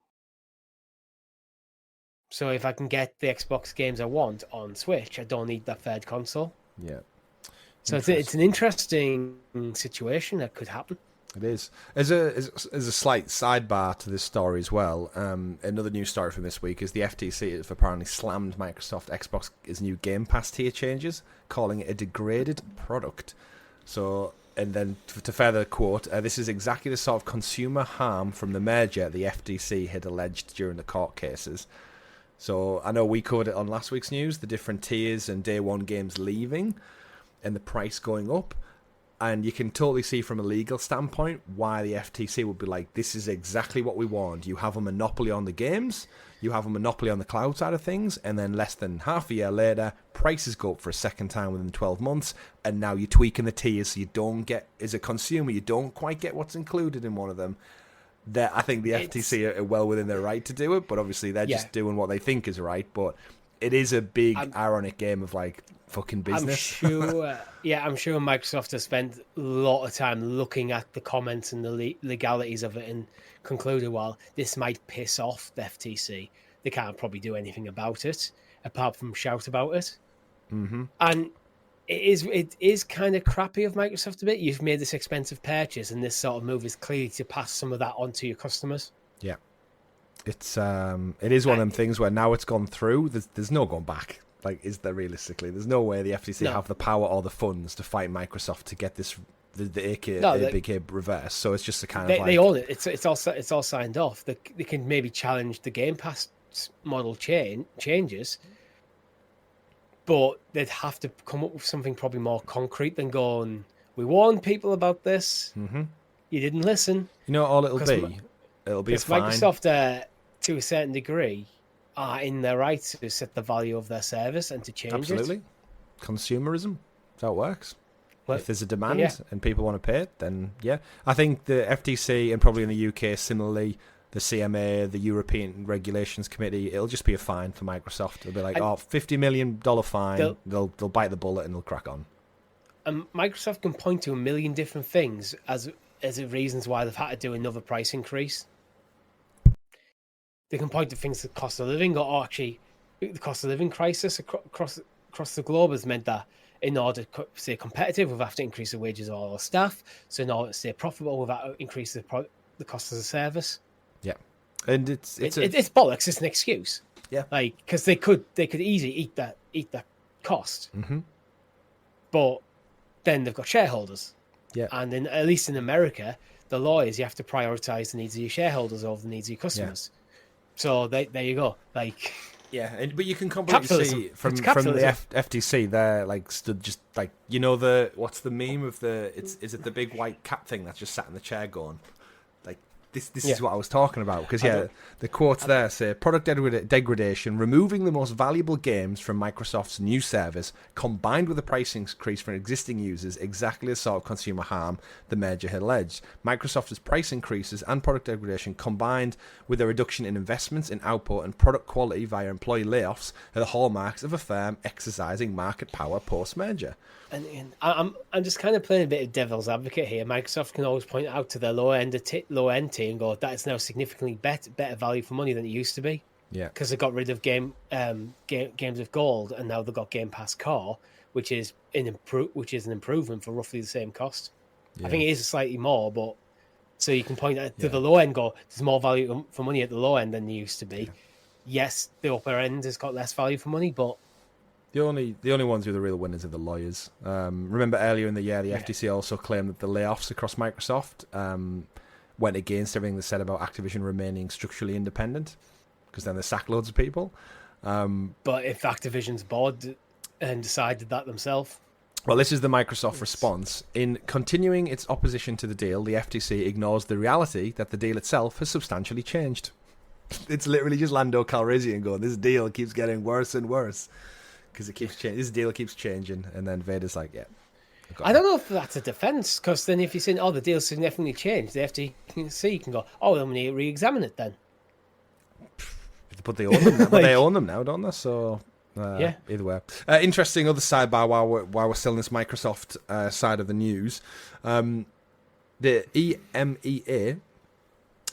So if I can get the Xbox games I want on Switch, I don't need that third console. Yeah. So it's an interesting situation that could happen. It is. As a slight sidebar to this story as well, another news story from this week is the FTC have apparently slammed Microsoft Xbox's new Game Pass tier changes, calling it a degraded product. So, and then to further quote, this is exactly the sort of consumer harm from the merger the FTC had alleged during the court cases. So I know we covered it on last week's news, the different tiers and day one games leaving and the price going up. And you can totally see from a legal standpoint why the FTC would be like, this is exactly what we want. You have a monopoly on the games, you have a monopoly on the cloud side of things, and then less than half a year later, prices go up for a second time within 12 months, and now you're tweaking the tiers so you don't get, as a consumer, you don't quite get what's included in one of them. I think the FTC are well within their right to do it, but obviously they're just doing what they think is right. But it is a big ironic game of like fucking business. I'm sure Microsoft has spent a lot of time looking at the comments and the legalities of it and concluded, well, this might piss off the FTC. They can't probably do anything about it apart from shout about it. Mm-hmm. And it is kind of crappy of Microsoft a bit. You've made this expensive purchase, and this sort of move is clearly to pass some of that on to your customers. Yeah. It is one of them things where now it's gone through, there's no going back. Like, is there realistically? There's no way the FTC have the power or the funds to fight Microsoft to get this the ABK reverse. So it's just a kind of like... They own it. It's all signed off. They can maybe challenge the Game Pass model changes, but they'd have to come up with something probably more concrete than going, we warned people about this. Mm-hmm. You didn't listen. You know what all it'll be? It'll be a fine. Microsoft, to a certain degree, are in their right to set the value of their service and to change Absolutely. Consumerism. That's how it works. Well, if there's a demand and people want to pay it, then I think the FTC and probably in the UK similarly, the CMA, the European Regulations Committee, it'll just be a fine for Microsoft. It'll be like, $50 million fine. They'll bite the bullet and they'll crack on. And Microsoft can point to a million different things as reasons why they've had to do another price increase. They can point to things like cost of living, or actually the cost of living crisis across the globe has meant that in order to stay competitive, we've have to increase the wages of all our staff. So in order to stay profitable, we've had to increase the cost of the service. Yeah, and it's bollocks. It's an excuse. Yeah, like because they could easily eat that cost. Mm-hmm. But then they've got shareholders. Yeah, and at least in America, the law is you have to prioritize the needs of your shareholders over the needs of your customers. Yeah. So there you go. Like, but you can completely see from the FTC, they're like stood just like, you know, what's the meme of is it the big white cat thing that's just sat in the chair going, like this is what I was talking about, because the quotes there say product degradation, removing the most valuable games from Microsoft's new service, combined with a price increase for existing users, exactly the sort of consumer harm the merger had alleged. Microsoft's price increases and product degradation, combined with a reduction in investments in output and product quality via employee layoffs, are the hallmarks of a firm exercising market power post-merger. And I'm just kind of playing a bit of devil's advocate here. Microsoft can always point out to their low end tier and go, that is now significantly better value for money than it used to be. Yeah, because they got rid of games with gold, and now they've got Game Pass Core, which is an improvement for roughly the same cost. Yeah. I think it is slightly more, but so you can point out to the low end, go, there's more value for money at the low end than there used to be. Yeah. Yes, the upper end has got less value for money, but the only ones who are the real winners are the lawyers. Remember earlier in the year, the FTC also claimed that the layoffs across Microsoft went against everything they said about Activision remaining structurally independent, because then they sacked loads of people. But if Activision's board and decided that themselves... Well, this is the Microsoft response. In continuing its opposition to the deal, the FTC ignores the reality that the deal itself has substantially changed. It's literally just Lando Calrissian going, this deal keeps getting worse and worse. Because it keeps changing. This deal keeps changing, and then Vader's like, I don't know if that's a defense, because then if you're saying, the deal's significantly changed, the FTC can go, then we need to re-examine it then. But they own them now. But they own them now, don't they? So either way. Interesting other sidebar while we're still in this Microsoft side of the news. The EMEA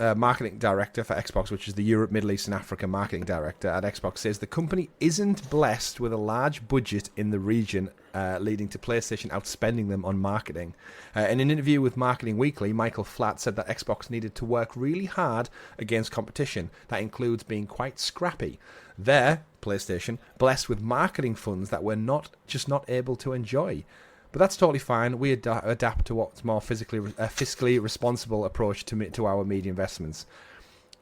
marketing director for Xbox, which is the Europe, Middle East and Africa marketing director at Xbox, says the company isn't blessed with a large budget in the region, leading to PlayStation outspending them on marketing. In an interview with Marketing Weekly, Michael Flatt said that Xbox needed to work really hard against competition. That includes being quite scrappy. They're, PlayStation, blessed with marketing funds that we're not able to enjoy. But that's totally fine. We adapt to what's more fiscally responsible approach to our media investments.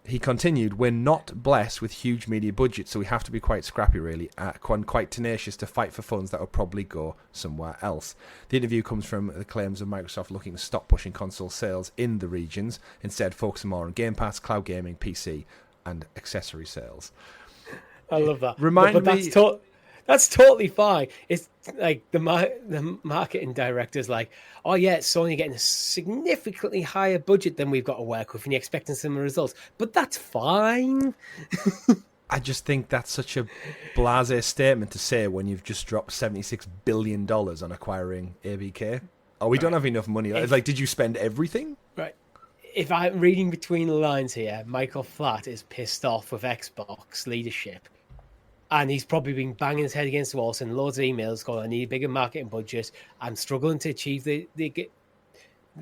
He continued, we're not blessed with huge media budgets, so we have to be quite scrappy, really, quite tenacious to fight for funds that will probably go somewhere else. The interview comes from the claims of Microsoft looking to stop pushing console sales in the regions, instead focusing more on Game Pass, cloud gaming, PC, and accessory sales. I love that. That's totally fine. It's like the marketing director's like, oh yeah, it's Sony getting a significantly higher budget than we've got to work with, and you're expecting similar results. But that's fine. I just think that's such a blasé statement to say when you've just dropped $76 billion on acquiring ABK. Oh, we don't have enough money. It's like, did you spend everything? Right. If I'm reading between the lines here, Michael Flatt is pissed off with Xbox leadership. And he's probably been banging his head against the wall, sending loads of emails going, I need a bigger marketing budget. I'm struggling to achieve the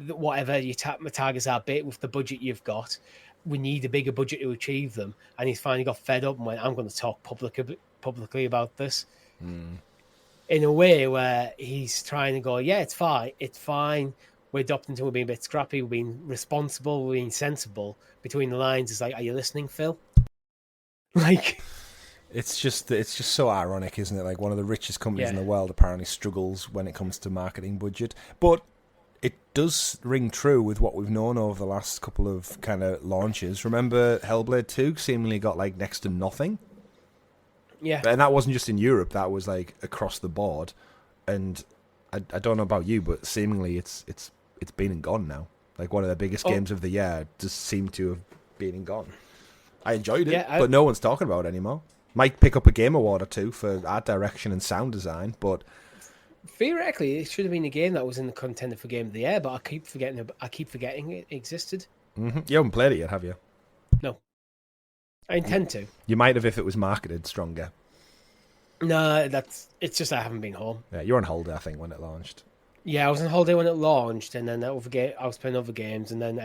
whatever your targets are with the budget you've got. We need a bigger budget to achieve them. And he's finally got fed up and went, I'm going to talk publicly about this. In a way where he's trying to go, yeah, it's fine. We're adopting to, we're being a bit scrappy, we're being responsible, we're being sensible. Between the lines, it's like, are you listening, Phil? Like... It's just so ironic, isn't it? Like, one of the richest companies in the world apparently struggles when it comes to marketing budget. But it does ring true with what we've known over the last couple of kind of launches. Remember Hellblade 2 seemingly got like next to nothing? Yeah. And that wasn't just in Europe, that was like across the board. And I don't know about you, but seemingly it's been and gone now. Like, one of the biggest games of the year just seemed to have been and gone. I enjoyed it, but no one's talking about it anymore. Might pick up a Game Award or two for art direction and sound design, but theoretically, it should have been a game that was in the contender for Game of the Year. But I keep forgetting it existed. Mm-hmm. You haven't played it yet, have you? No, I intend to. You might have if it was marketed stronger. No, it's just I haven't been home. Yeah, you were on holiday, I think, when it launched. Yeah, I was on holiday when it launched, and then I was playing other games, and then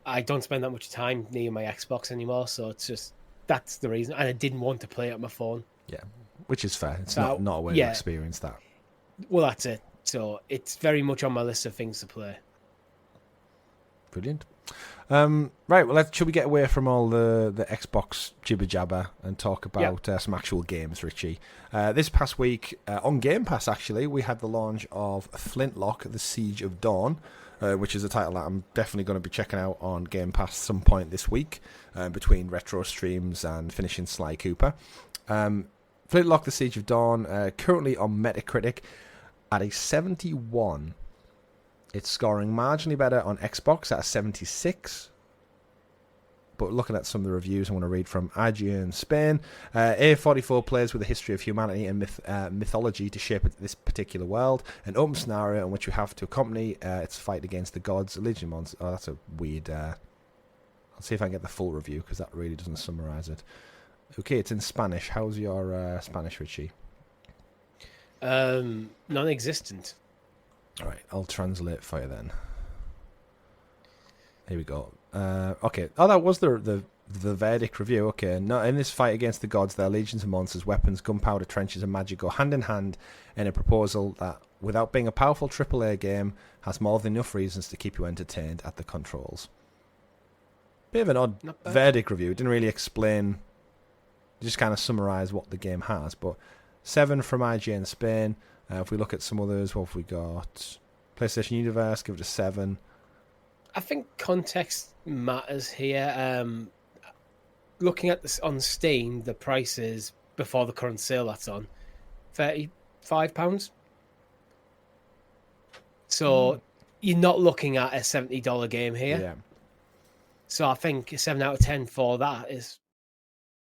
I don't spend that much time near my Xbox anymore, so it's just. That's the reason. And I didn't want to play it on my phone. Yeah, which is fair. It's not a way to experience that. Well, that's it. So it's very much on my list of things to play. Brilliant. Right, well, should we get away from all the Xbox jibber-jabber and talk about some actual games, Richie? This past week, on Game Pass, actually, we had the launch of Flintlock, The Siege of Dawn, which is a title that I'm definitely going to be checking out on Game Pass some point this week, between retro streams and finishing Sly Cooper. Flintlock, The Siege of Dawn, currently on Metacritic at a 71. It's scoring marginally better on Xbox at a 76. But looking at some of the reviews I want to read from IGN Spain, A44 plays with a history of humanity and mythology to shape this particular world. An open scenario in which you have to accompany its fight against the gods, Legion monsters. Oh, that's a weird... I'll see if I can get the full review, because that really doesn't summarize it. Okay, it's in Spanish. How's your Spanish, Richie? Non-existent. All right, I'll translate for you then. Here we go. Okay. Oh, that was the verdict review. Okay. No, in this fight against the gods, there are legions of monsters, weapons, gunpowder, trenches, and magic go hand in hand in a proposal that, without being a powerful AAA game, has more than enough reasons to keep you entertained at the controls. Bit of an odd verdict review. It didn't really explain, just kind of summarise what the game has. But 7 from IGN Spain. If we look at some others, what have we got? PlayStation Universe, give it a 7. I think context matters here. Looking at this on Steam, the price is, before the current sale that's on, £35. So you're not looking at a $70 game here. Yeah. So I think a 7 out of 10 for that is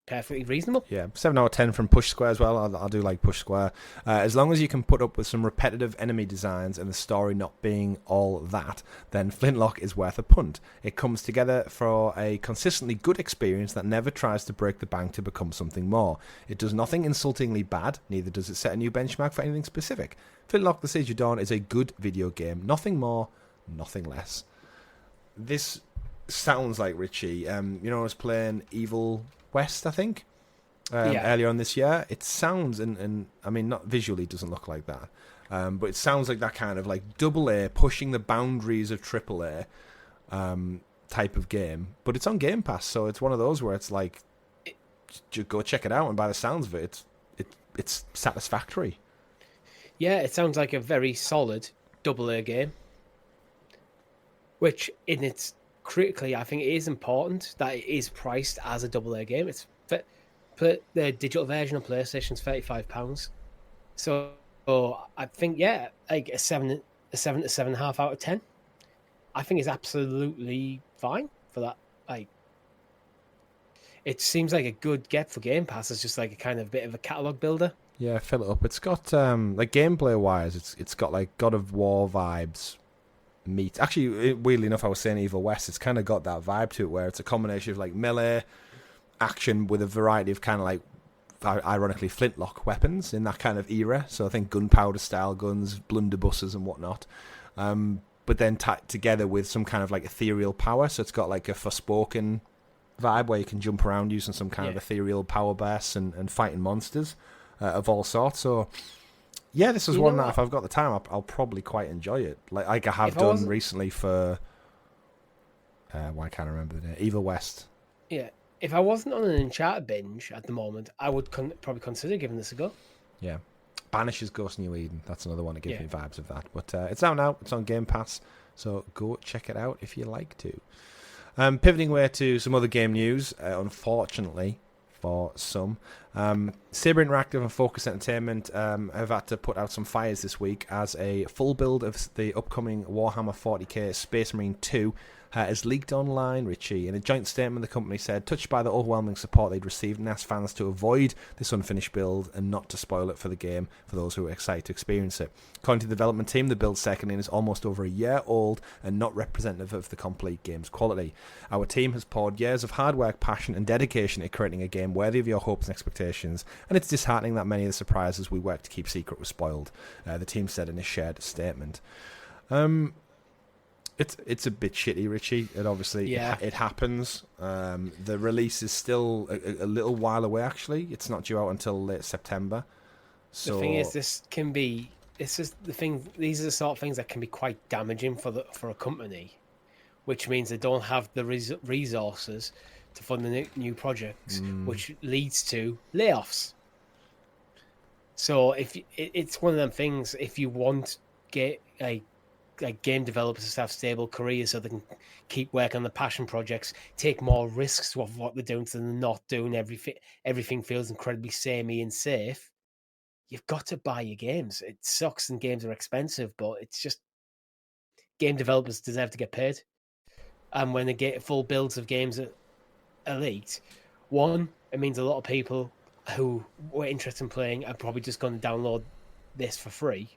perfectly reasonable. Yeah, 7 out of 10 from Push Square as well. I do like Push Square. As long as you can put up with some repetitive enemy designs and the story not being all that, then Flintlock is worth a punt. It comes together for a consistently good experience that never tries to break the bank to become something more. It does nothing insultingly bad, neither does it set a new benchmark for anything specific. Flintlock The Siege of Dawn is a good video game. Nothing more, nothing less. This sounds like Richie. I was playing Evil West, I think, earlier on this year. It sounds, and I mean, not visually doesn't look like that, but it sounds like that kind of like double A, pushing the boundaries of triple A type of game. But it's on Game Pass, so it's one of those where it's like, go check it out, and by the sounds of it, it's satisfactory. Yeah, it sounds like a very solid double A game, which in its critically, I think it is important that it is priced as a double A game. It's the digital version of PlayStation is £35, so I think like a 7 to 7.5 out of 10. I think is absolutely fine for that. Like, it seems like a good get for Game Pass. It's just like a kind of bit of a catalog builder. Yeah, fill it up. It's got like gameplay wise, it's got like God of War vibes. Actually, weirdly enough, I was saying Evil West. It's kind of got that vibe to it, where it's a combination of like melee action with a variety of kind of like, ironically, flintlock weapons in that kind of era. So I think gunpowder style guns, blunderbusses, and whatnot. But then tied together with some kind of like ethereal power. So it's got like a Forspoken vibe where you can jump around using some kind of ethereal power bursts and fighting monsters of all sorts. So. Yeah, this is one that if I've got the time, I'll probably quite enjoy it. Like I have done recently for... why can't I remember the name? Evil West. Yeah, if I wasn't on an Uncharted binge at the moment, I would probably consider giving this a go. Yeah. Banish's Ghost New Eden. That's another one that gives me vibes of that. But it's out now. It's on Game Pass. So go check it out if you like to. Pivoting away to some other game news, unfortunately... for some. Saber Interactive and Focus Entertainment have had to put out some fires this week as a full build of the upcoming Warhammer 40k Space Marine 2 has leaked online, Richie. In a joint statement, the company said, touched by the overwhelming support they'd received, and asked fans to avoid this unfinished build and not to spoil it for the game for those who are excited to experience it. According to the development team, the build second in is almost over a year old and not representative of the complete game's quality. Our team has poured years of hard work, passion and dedication at creating a game worthy of your hopes and expectations, and it's disheartening that many of the surprises we worked to keep secret were spoiled, the team said in a shared statement. It's a bit shitty, Richie. It obviously it happens. The release is still a little while away. Actually, it's not due out until late September. So the thing is, this is the thing. These are the sort of things that can be quite damaging for a company, which means they don't have the resources to fund the new projects, which leads to layoffs. So if it's one of them things, if you want like game developers to have stable careers so they can keep working on the passion projects, take more risks of what they're doing so they're not doing everything feels incredibly samey and safe, you've got to buy your games. It sucks and games are expensive, but it's just game developers deserve to get paid. And when they get full builds of games are leaked, one, it means a lot of people who were interested in playing are probably just going to download this for free.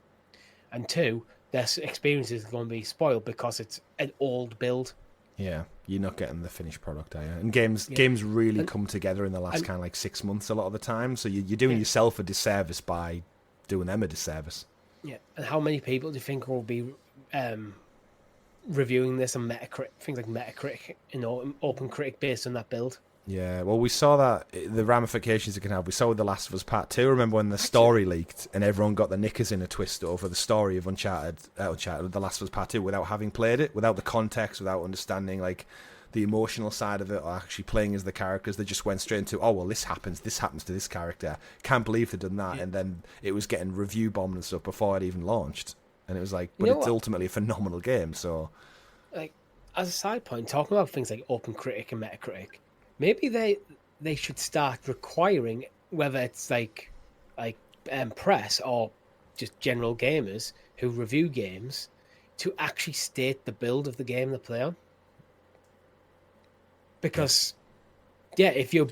And two, their experience is going to be spoiled because it's an old build. Yeah, you're not getting the finished product, are you? And games really come together in the last kind of like 6 months a lot of the time. So you're doing yourself a disservice by doing them a disservice. Yeah, and how many people do you think will be reviewing this on Metacritic, things like Metacritic, OpenCritic based on that build? Yeah, well, we saw that, the ramifications it can have. We saw with The Last of Us Part 2. Remember when the story leaked and everyone got their knickers in a twist over the story of Uncharted, The Last of Us Part 2 without having played it, without the context, without understanding like the emotional side of it or actually playing as the characters. They just went straight into, oh, well, this happens to this character. Can't believe they've done that. Yeah. And then it was getting review bombed and stuff before it even launched. And it was like, but it's ultimately a phenomenal game, so... Like, as a side point, talking about things like OpenCritic and Metacritic, maybe they should start requiring, whether it's like press or just general gamers who review games, to actually state the build of the game they play on. Because Yeah, if you're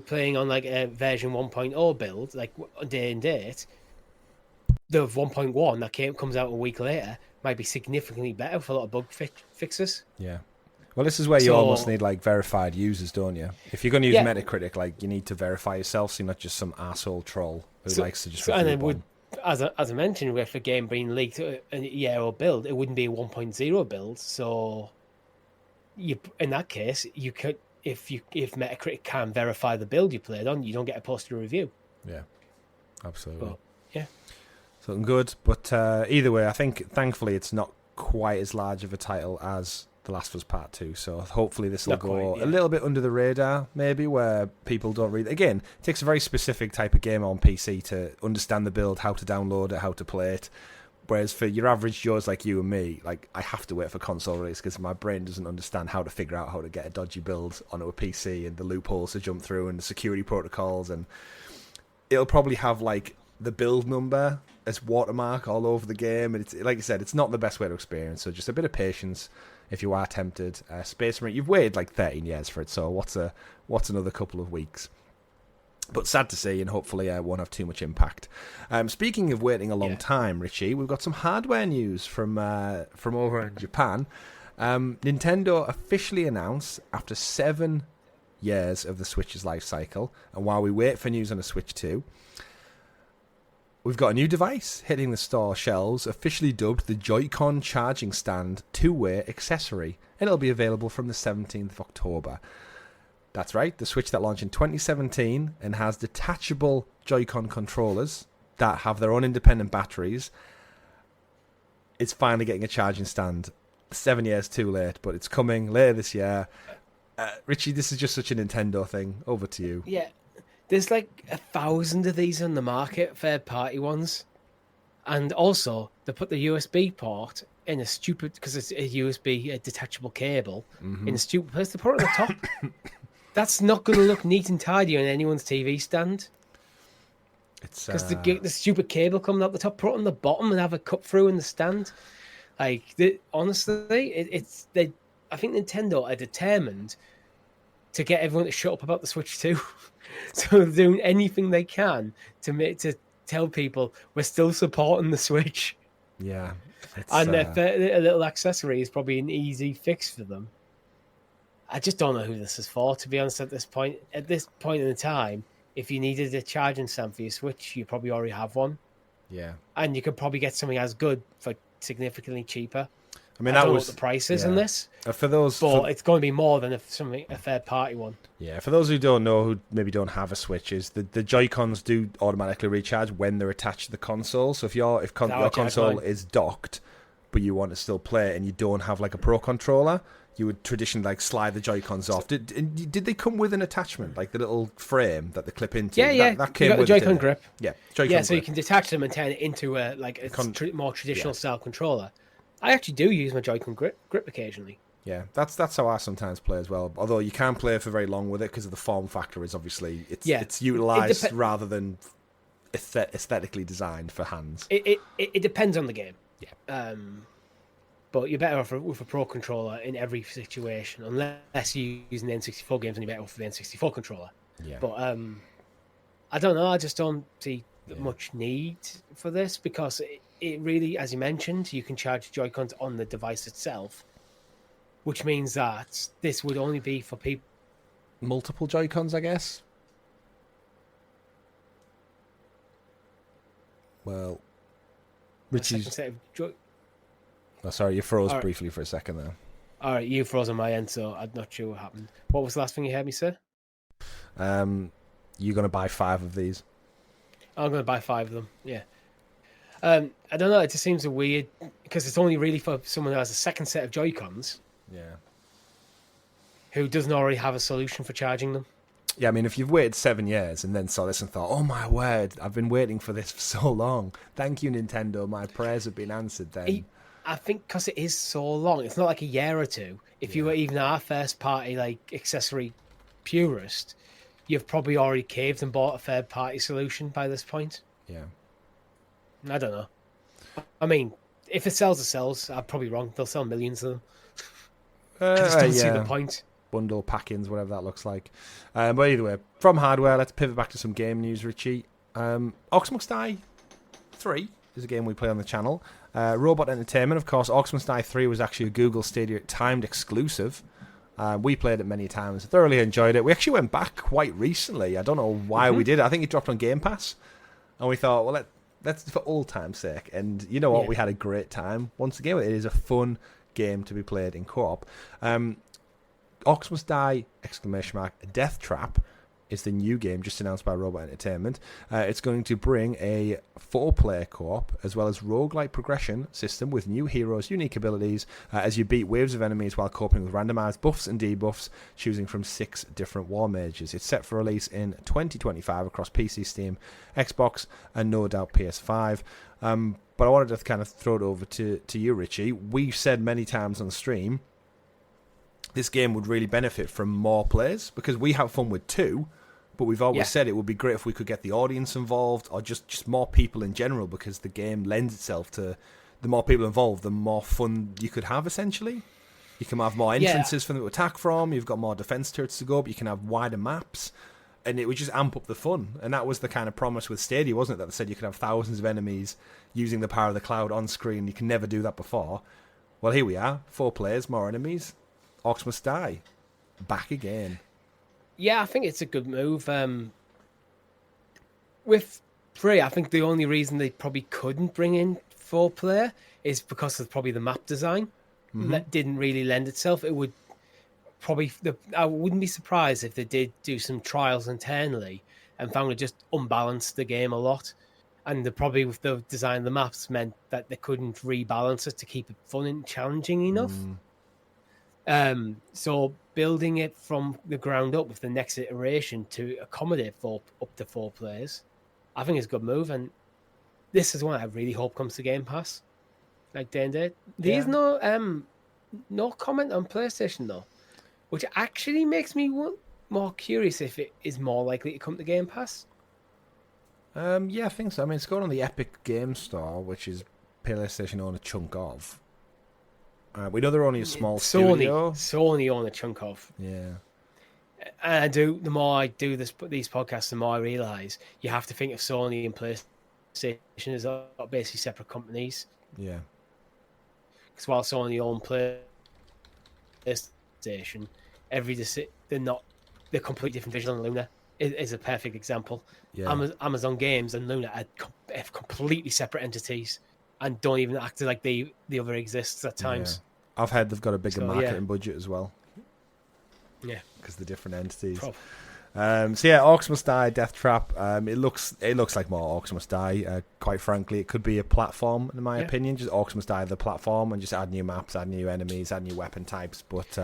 playing on like a version 1.0 build, like day and date, the 1.1 that comes out a week later might be significantly better for a lot of bug fixes. Yeah. Well, this is where you almost need like verified users, don't you? If you're going to use Metacritic, like you need to verify yourself, so you're not just some asshole troll who likes to just. And it would, as I mentioned, with a game being leaked a year old build, it wouldn't be a 1.0 build. So, in that case, you could if Metacritic can verify the build you played on, you don't get a posted review. Yeah, absolutely. But, yeah, something good. But either way, I think thankfully it's not quite as large of a title as The Last of Us Part 2, so hopefully this will go a little bit under the radar, maybe, where people don't read. Again, it takes a very specific type of game on PC to understand the build, how to download it, how to play it, whereas for your average Joes like you and me, like I have to wait for console release because my brain doesn't understand how to figure out how to get a dodgy build onto a PC and the loopholes to jump through and the security protocols, and it'll probably have like the build number as watermark all over the game, and it's like I said, it's not the best way to experience, so just a bit of patience if you are tempted. Space Marine, you've waited like 13 years for it, so what's another couple of weeks? But sad to see, and hopefully it won't have too much impact. Speaking of waiting a long time, Richie, we've got some hardware news from over in Japan. Nintendo officially announced, after 7 years of the Switch's life cycle, and while we wait for news on the Switch 2, we've got a new device hitting the store shelves, officially dubbed the Joy-Con Charging Stand 2-way accessory, and it'll be available from the 17th of October. That's right, the Switch that launched in 2017 and has detachable Joy-Con controllers that have their own independent batteries. It's finally getting a charging stand. 7 years too late, but it's coming later this year. Richie, this is just such a Nintendo thing. Over to you. Yeah. There's like 1,000 of these on the market, third-party ones. And also, they put the USB port in a stupid, because it's a USB a detachable cable, in a stupid place. They put it on the top. That's not going to look neat and tidy on anyone's TV stand. Because the stupid cable coming out the top, put it on the bottom and have a cut through in the stand. Like, honestly, I think Nintendo are determined to get everyone to shut up about the Switch 2. So they're doing anything they can to tell people we're still supporting the Switch. Yeah. And a little accessory is probably an easy fix for them. I just don't know who this is for, to be honest, at this point. At this point in the time, if you needed a charging stand for your Switch, you probably already have one. Yeah. And you could probably get something as good for significantly cheaper. I mean, I don't know what the price is in this. For those, it's going to be more than a third-party one. Yeah, for those who don't know, who maybe don't have a Switch, is the Joy-Cons do automatically recharge when they're attached to the console. So if your console is docked, but you want to still play it and you don't have like a Pro controller, you would traditionally like slide the Joy-Cons off. Did they come with an attachment, like the little frame that they clip into? Yeah, that came with a Joy-Con grip. Yeah, Joy-Con grip. So you can detach them and turn it into a more traditional style controller. I actually do use my Joy-Con grip occasionally. Yeah, that's how I sometimes play as well. Although you can't play for very long with it because of the form factor is obviously it's utilised rather than aesthetically designed for hands. It depends on the game. Yeah. But you're better off with a Pro controller in every situation, unless you're using the N64 games and you're better off with the N64 controller. Yeah. But I don't know. I just don't see much need for this because it really, as you mentioned, you can charge Joy-Cons on the device itself, which means that this would only be for people. Multiple Joy-Cons, I guess. Well, Richie's. Oh, sorry, you froze briefly for a second there. All right, you froze on my end, so I'm not sure what happened. What was the last thing you heard me say? You're going to buy 5 of these? I'm going to buy 5 of them, yeah. I don't know, it just seems weird, because it's only really for someone who has a second set of Joy-Cons. Yeah. Who doesn't already have a solution for charging them. Yeah, I mean, if you've waited 7 years and then saw this and thought, oh my word, I've been waiting for this for so long. Thank you, Nintendo. My prayers have been answered then. I think because it is so long, it's not like a year or two. If you were even our first party like accessory purist, you've probably already caved and bought a third party solution by this point. Yeah. I don't know. I mean, if it sells, I'm probably wrong. They'll sell millions of them. I just don't see the point. bundle, pack-ins, whatever that looks like. But either way, from hardware, let's pivot back to some game news, Richie. Orcs Must Die 3 is a game we play on the channel. Robot Entertainment, of course. Orcs Must Die 3 was actually a Google Stadia timed exclusive. We played it many times, thoroughly enjoyed it. We actually went back quite recently. I don't know why we did it. I think it dropped on Game Pass. And we thought, well, that's for old time's sake. And you know what? We had a great time. Once again, it is a fun game to be played in co-op. Orcs Must Die! Deathtrap is the new game just announced by Robot Entertainment. It's going to bring a 4-player co-op as well as roguelike progression system with new heroes, unique abilities as you beat waves of enemies while coping with randomized buffs and debuffs, choosing from 6 different war mages. It's set for release in 2025 across PC, Steam, Xbox, and no doubt PS5. But I wanted to kind of throw it over to you, Richie. We've said many times on the stream this game would really benefit from more players because we have fun with 2, but we've always said it would be great if we could get the audience involved or just more people in general, because the game lends itself to the more people involved, the more fun you could have, essentially. You can have more entrances for them to attack from, you've got more defense turrets to go up, you can have wider maps, and it would just amp up the fun. And that was the kind of promise with Stadia, wasn't it? That they said you could have thousands of enemies using the power of the cloud on screen. You can never do that before. Well, here we are, 4 players, more enemies. Orcs Must Die, back again. Yeah, I think it's a good move. With 3, I think the only reason they probably couldn't bring in 4-player is because of probably the map design that didn't really lend itself. It would probably, I wouldn't be surprised if they did do some trials internally and found it just unbalanced the game a lot. And probably with the design of the maps meant that they couldn't rebalance it to keep it fun and challenging enough. So building it from the ground up with the next iteration to accommodate up to 4 players, I think is a good move. And this is one I really hope comes to Game Pass. Like day and day. There's no comment on PlayStation though, which actually makes me more curious if it is more likely to come to Game Pass. Yeah, I think so. I mean, it's going on the Epic Game Store, which is PlayStation own a chunk of. We know they're only a small studio. Sony own a chunk of. Yeah. And the more I do these podcasts, the more I realise you have to think of Sony and PlayStation as basically separate companies. Yeah. Because while Sony own PlayStation, they're completely different. Visual and Luna is a perfect example. Yeah. Amazon Games and Luna are completely separate entities and don't even act like the other exists at times. Yeah. I've heard they've got a bigger marketing budget as well. Yeah, because the different entities. Orcs Must Die, Deathtrap. It looks like more Orcs Must Die. Quite frankly, it could be a platform, in my opinion. Just Orcs Must Die, the platform, and just add new maps, add new enemies, add new weapon types. But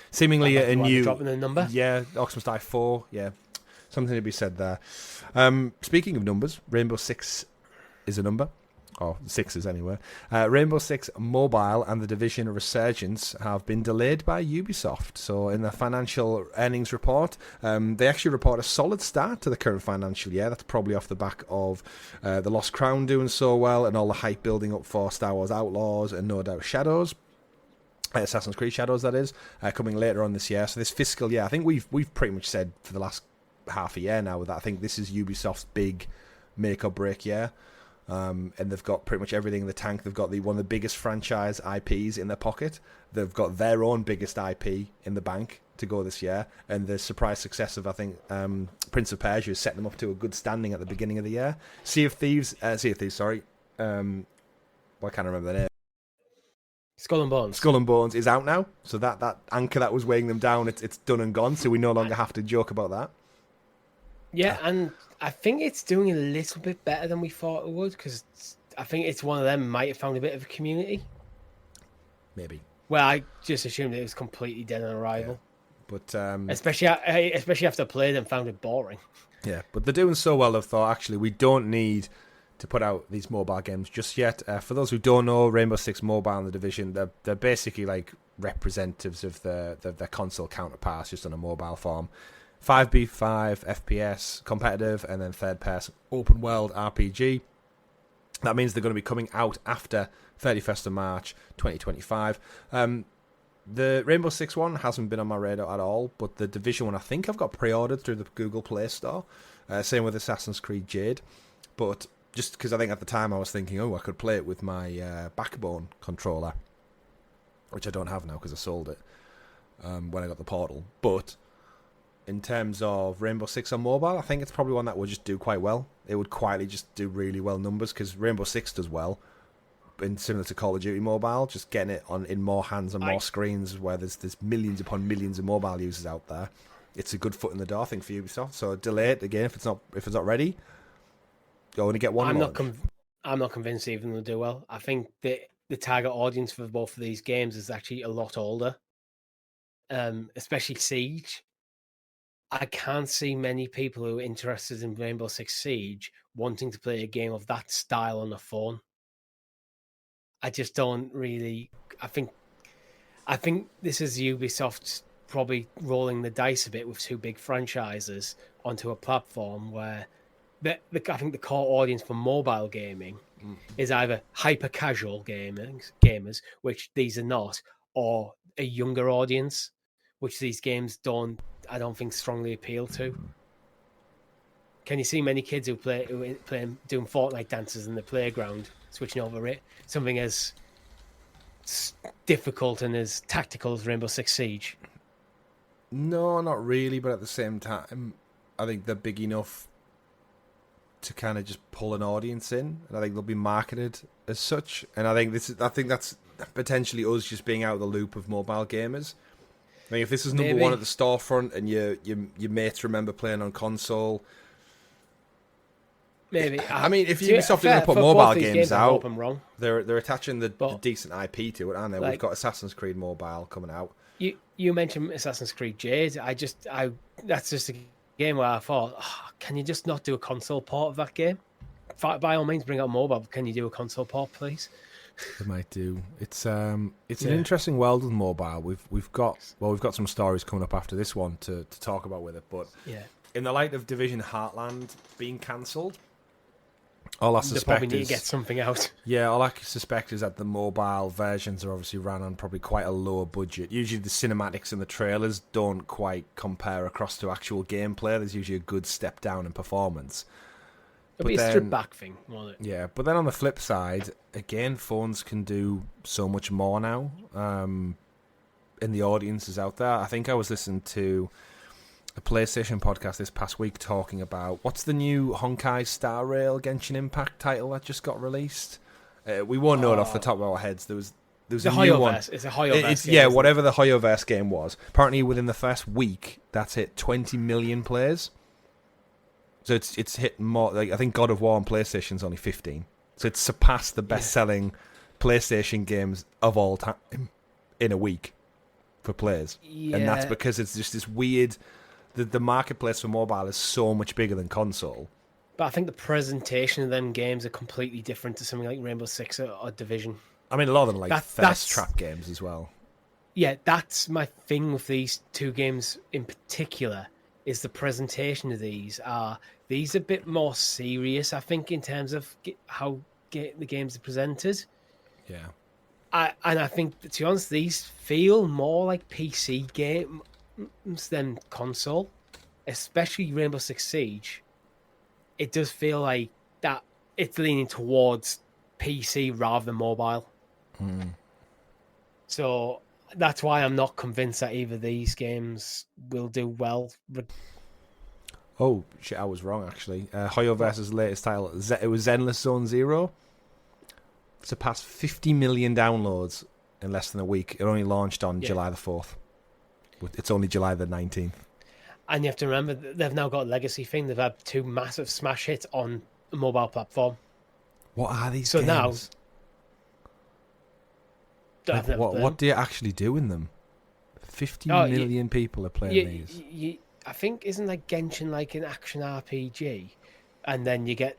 seemingly a new dropping the number. Yeah, Orcs Must Die 4. Yeah, something to be said there. Speaking of numbers, Rainbow Six is a number. Or 6s anyway. Rainbow Six Mobile and The Division Resurgence have been delayed by Ubisoft. So in the financial earnings report, they actually report a solid start to the current financial year. That's probably off the back of The Lost Crown doing so well and all the hype building up for Star Wars Outlaws and no doubt Shadows. Assassin's Creed Shadows, that is, coming later on this year. So this fiscal year, I think we've pretty much said for the last half a year now that I think this is Ubisoft's big make or break year. And they've got pretty much everything in the tank. They've got one of the biggest franchise IPs in their pocket. They've got their own biggest IP in the bank to go this year. And the surprise success of, I think, Prince of Persia has set them up to a good standing at the beginning of the year. Sea of Thieves, sorry. I can't remember the name. Skull and Bones. Skull and Bones is out now. So that anchor that was weighing them down, it's done and gone. So we no longer have to joke about that. Yeah, and I think it's doing a little bit better than we thought it would, because I think it's one of them might have found a bit of a community. Maybe. Well, I just assumed it was completely dead on arrival. Yeah. But especially after I played and found it boring. Yeah, but they're doing so well, I've thought, actually, we don't need to put out these mobile games just yet. For those who don't know, Rainbow Six Mobile and The Division, they're basically like representatives of their console counterparts, just on a mobile form. 5v5 FPS competitive, and then third person open world RPG. That means they're going to be coming out after 31st of March 2025. The Rainbow Six one hasn't been on my radar at all, but the Division one I think I've got pre-ordered through the Google Play Store. Same with Assassin's Creed Jade. But just because I think at the time I was thinking, I could play it with my Backbone controller, which I don't have now because I sold it when I got the Portal. But in terms of Rainbow Six on mobile, I think it's probably one that would just do quite well. It would quietly just do really well numbers because Rainbow Six does well. And similar to Call of Duty Mobile, just getting it in more hands and more screens where there's millions upon millions of mobile users out there. It's a good foot in the door, I think, for Ubisoft. So delay it again if it's not ready. You only get one. I'm not convinced even they'll do well. I think the target audience for both of these games is actually a lot older, especially Siege. I can't see many people who are interested in Rainbow Six Siege wanting to play a game of that style on a phone. I just don't really. I think this is Ubisoft probably rolling the dice a bit with two big franchises onto a platform where I think the core audience for mobile gaming is either hyper casual gamers, which these are not, or a younger audience, which these games I don't think strongly appeal to. Can you see many kids who play doing Fortnite dances in the playground, switching over it? Something as difficult and as tactical as Rainbow Six Siege? No, not really, but at the same time, I think they're big enough to kind of just pull an audience in, and I think they'll be marketed as such. And I think that's potentially us just being out of the loop of mobile gamers. I mean, if this is number one at the storefront and your mates remember playing on console. Maybe. I mean, if Ubisoft are going to put mobile games out, they're attaching the decent IP to it, aren't they? We've got Assassin's Creed Mobile coming out. You mentioned Assassin's Creed Jade. That's just a game where I thought, can you just not do a console port of that game? By all means, bring out mobile. But can you do a console port, please? They might do. It's an interesting world with mobile. We've got some stories coming up after this one to talk about with it. But in the light of Division Heartland being cancelled. All I suspect probably need to get something out. Yeah, all I suspect is that the mobile versions are obviously ran on probably quite a lower budget. Usually the cinematics and the trailers don't quite compare across to actual gameplay. There's usually a good step down in performance. It'll be a strip back thing, won't it? Yeah, but then on the flip side, again, phones can do so much more now. And the audience is out there. I think I was listening to a PlayStation podcast this past week talking about what's the new Honkai Star Rail Genshin Impact title that just got released. We won't know it off the top of our heads. There was a new one. It's a Hoyoverse game. Yeah, whatever the Hoyoverse game was. Apparently, within the first week, that's hit 20 million players. So it's hit more. Like, I think God of War on PlayStation's only 15. So it's surpassed the best-selling PlayStation games of all time in a week for players, and that's because it's just this weird. The marketplace for mobile is so much bigger than console. But I think the presentation of them games are completely different to something like Rainbow Six or Division. I mean, a lot of them like Firestick traps as well. Yeah, that's my thing with these two games in particular, is the presentation of these are a bit more serious, I think, in terms of how the games are presented. Yeah. And I think, to be honest, these feel more like PC games than console, especially Rainbow Six Siege. It does feel like that it's leaning towards PC rather than mobile. So that's why I'm not convinced that either of these games will do well. Oh shit, I was wrong actually. Hoyoverse's latest title, it was Zenless Zone Zero, surpassed 50 million downloads in less than a week. It only launched on July the 4th. It's only July the 19th. And you have to remember, they've now got a legacy thing. They've had two massive smash hits on a mobile platform. What are these games? Now, what do you actually do in them? 50 million people are playing these. I think, isn't like Genshin like an action RPG? And then you get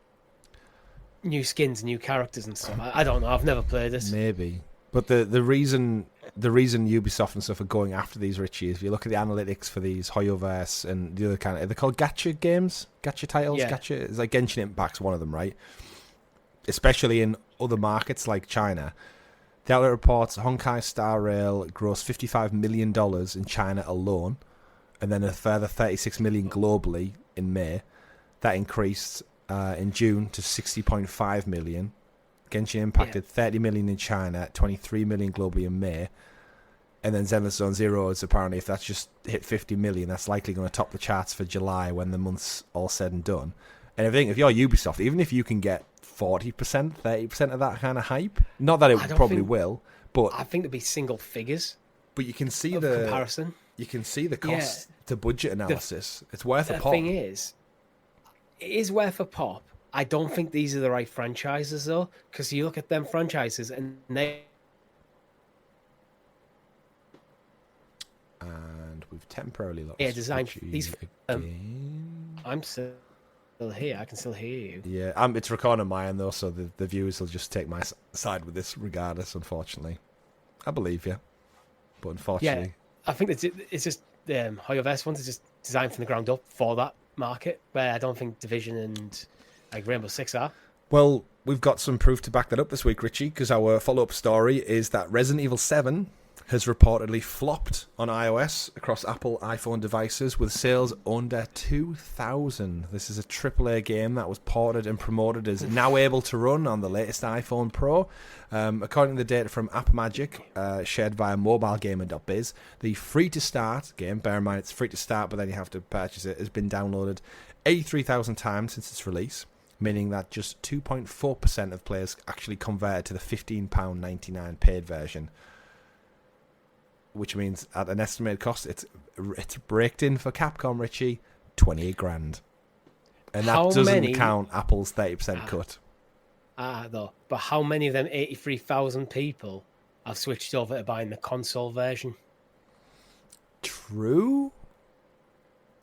new skins, new characters and stuff. I don't know. I've never played this. Maybe. But the reason Ubisoft and stuff are going after these, Richie, is if you look at the analytics for these Hoyoverse and the other kind of, they're called gacha games, gacha titles. Yeah. Gacha, it's like Genshin Impact's one of them, right? Especially in other markets like China, The outlet reports Honkai Star Rail grossed $55 million in China alone, and then a further $36 million globally in May. That increased in June to $60.5 million. Genshin Impact did $30 million in China, $23 million globally in May. And then Zenless Zone Zero is apparently, if that's just hit $50 million, that's likely going to top the charts for July when the month's all said and done. And I think if you're Ubisoft, even if you can get 40%, 30% of that kind of hype, not that it probably will, but I think it'd be single figures. But you can see the comparison. You can see the cost to budget analysis. It's worth a pop. The thing is, it is worth a pop. I don't think these are the right franchises though, because you look at them franchises and they. And we've temporarily lost. Yeah, designed these. I'm still here. I can still hear you. Yeah, it's recording on my end though, so the viewers will just take my side with this regardless. Unfortunately, I believe you, but unfortunately, I think it's just HoYoverse one is just designed from the ground up for that market, where I don't think Division and like Rainbow Six are. Well, we've got some proof to back that up this week, Richie, because our follow-up story is that Resident Evil 7 has reportedly flopped on iOS across Apple iPhone devices with sales under 2,000. This is a AAA game that was ported and promoted as now able to run on the latest iPhone Pro. According to the data from AppMagic, shared via mobilegamer.biz, the free-to-start game, bear in mind it's free to start, but then you have to purchase it, has been downloaded 83,000 times since its release, meaning that just 2.4% of players actually converted to the £15.99 paid version. Which means at an estimated cost, it's raked in for Capcom, Richie, 28 grand, and that doesn't count Apple's 30% cut. Though, but how many of them 83,000 people have switched over to buying the console version? True.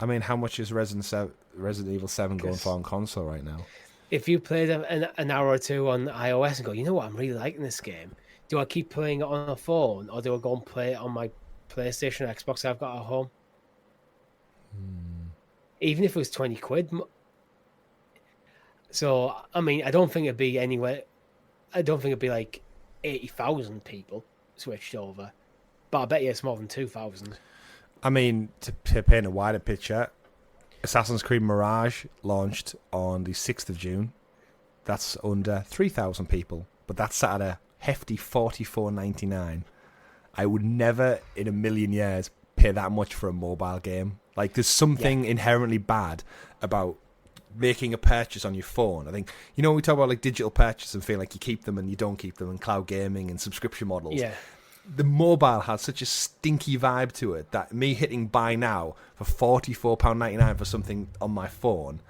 I mean, how much is Resident Evil 7 going for on console right now? If you played an hour or two on iOS and go, you know what, I'm really liking this game. Do I keep playing it on a phone, or do I go and play it on my PlayStation or Xbox I've got at home? Even if it was 20 quid. So, I mean, I don't think it'd be anywhere. I don't think it'd be like 80,000 people switched over. But I bet you it's more than 2,000. I mean, to paint a wider picture, Assassin's Creed Mirage launched on the 6th of June. That's under 3,000 people. But that's sat at a hefty $44.99. I would never in a million years pay that much for a mobile game. Like, there's something inherently bad about making a purchase on your phone. I think, you know, we talk about like digital purchase and feel like you keep them and you don't keep them, and cloud gaming and subscription models. Yeah. The mobile has such a stinky vibe to it that me hitting buy now for £44.99 for something on my phone,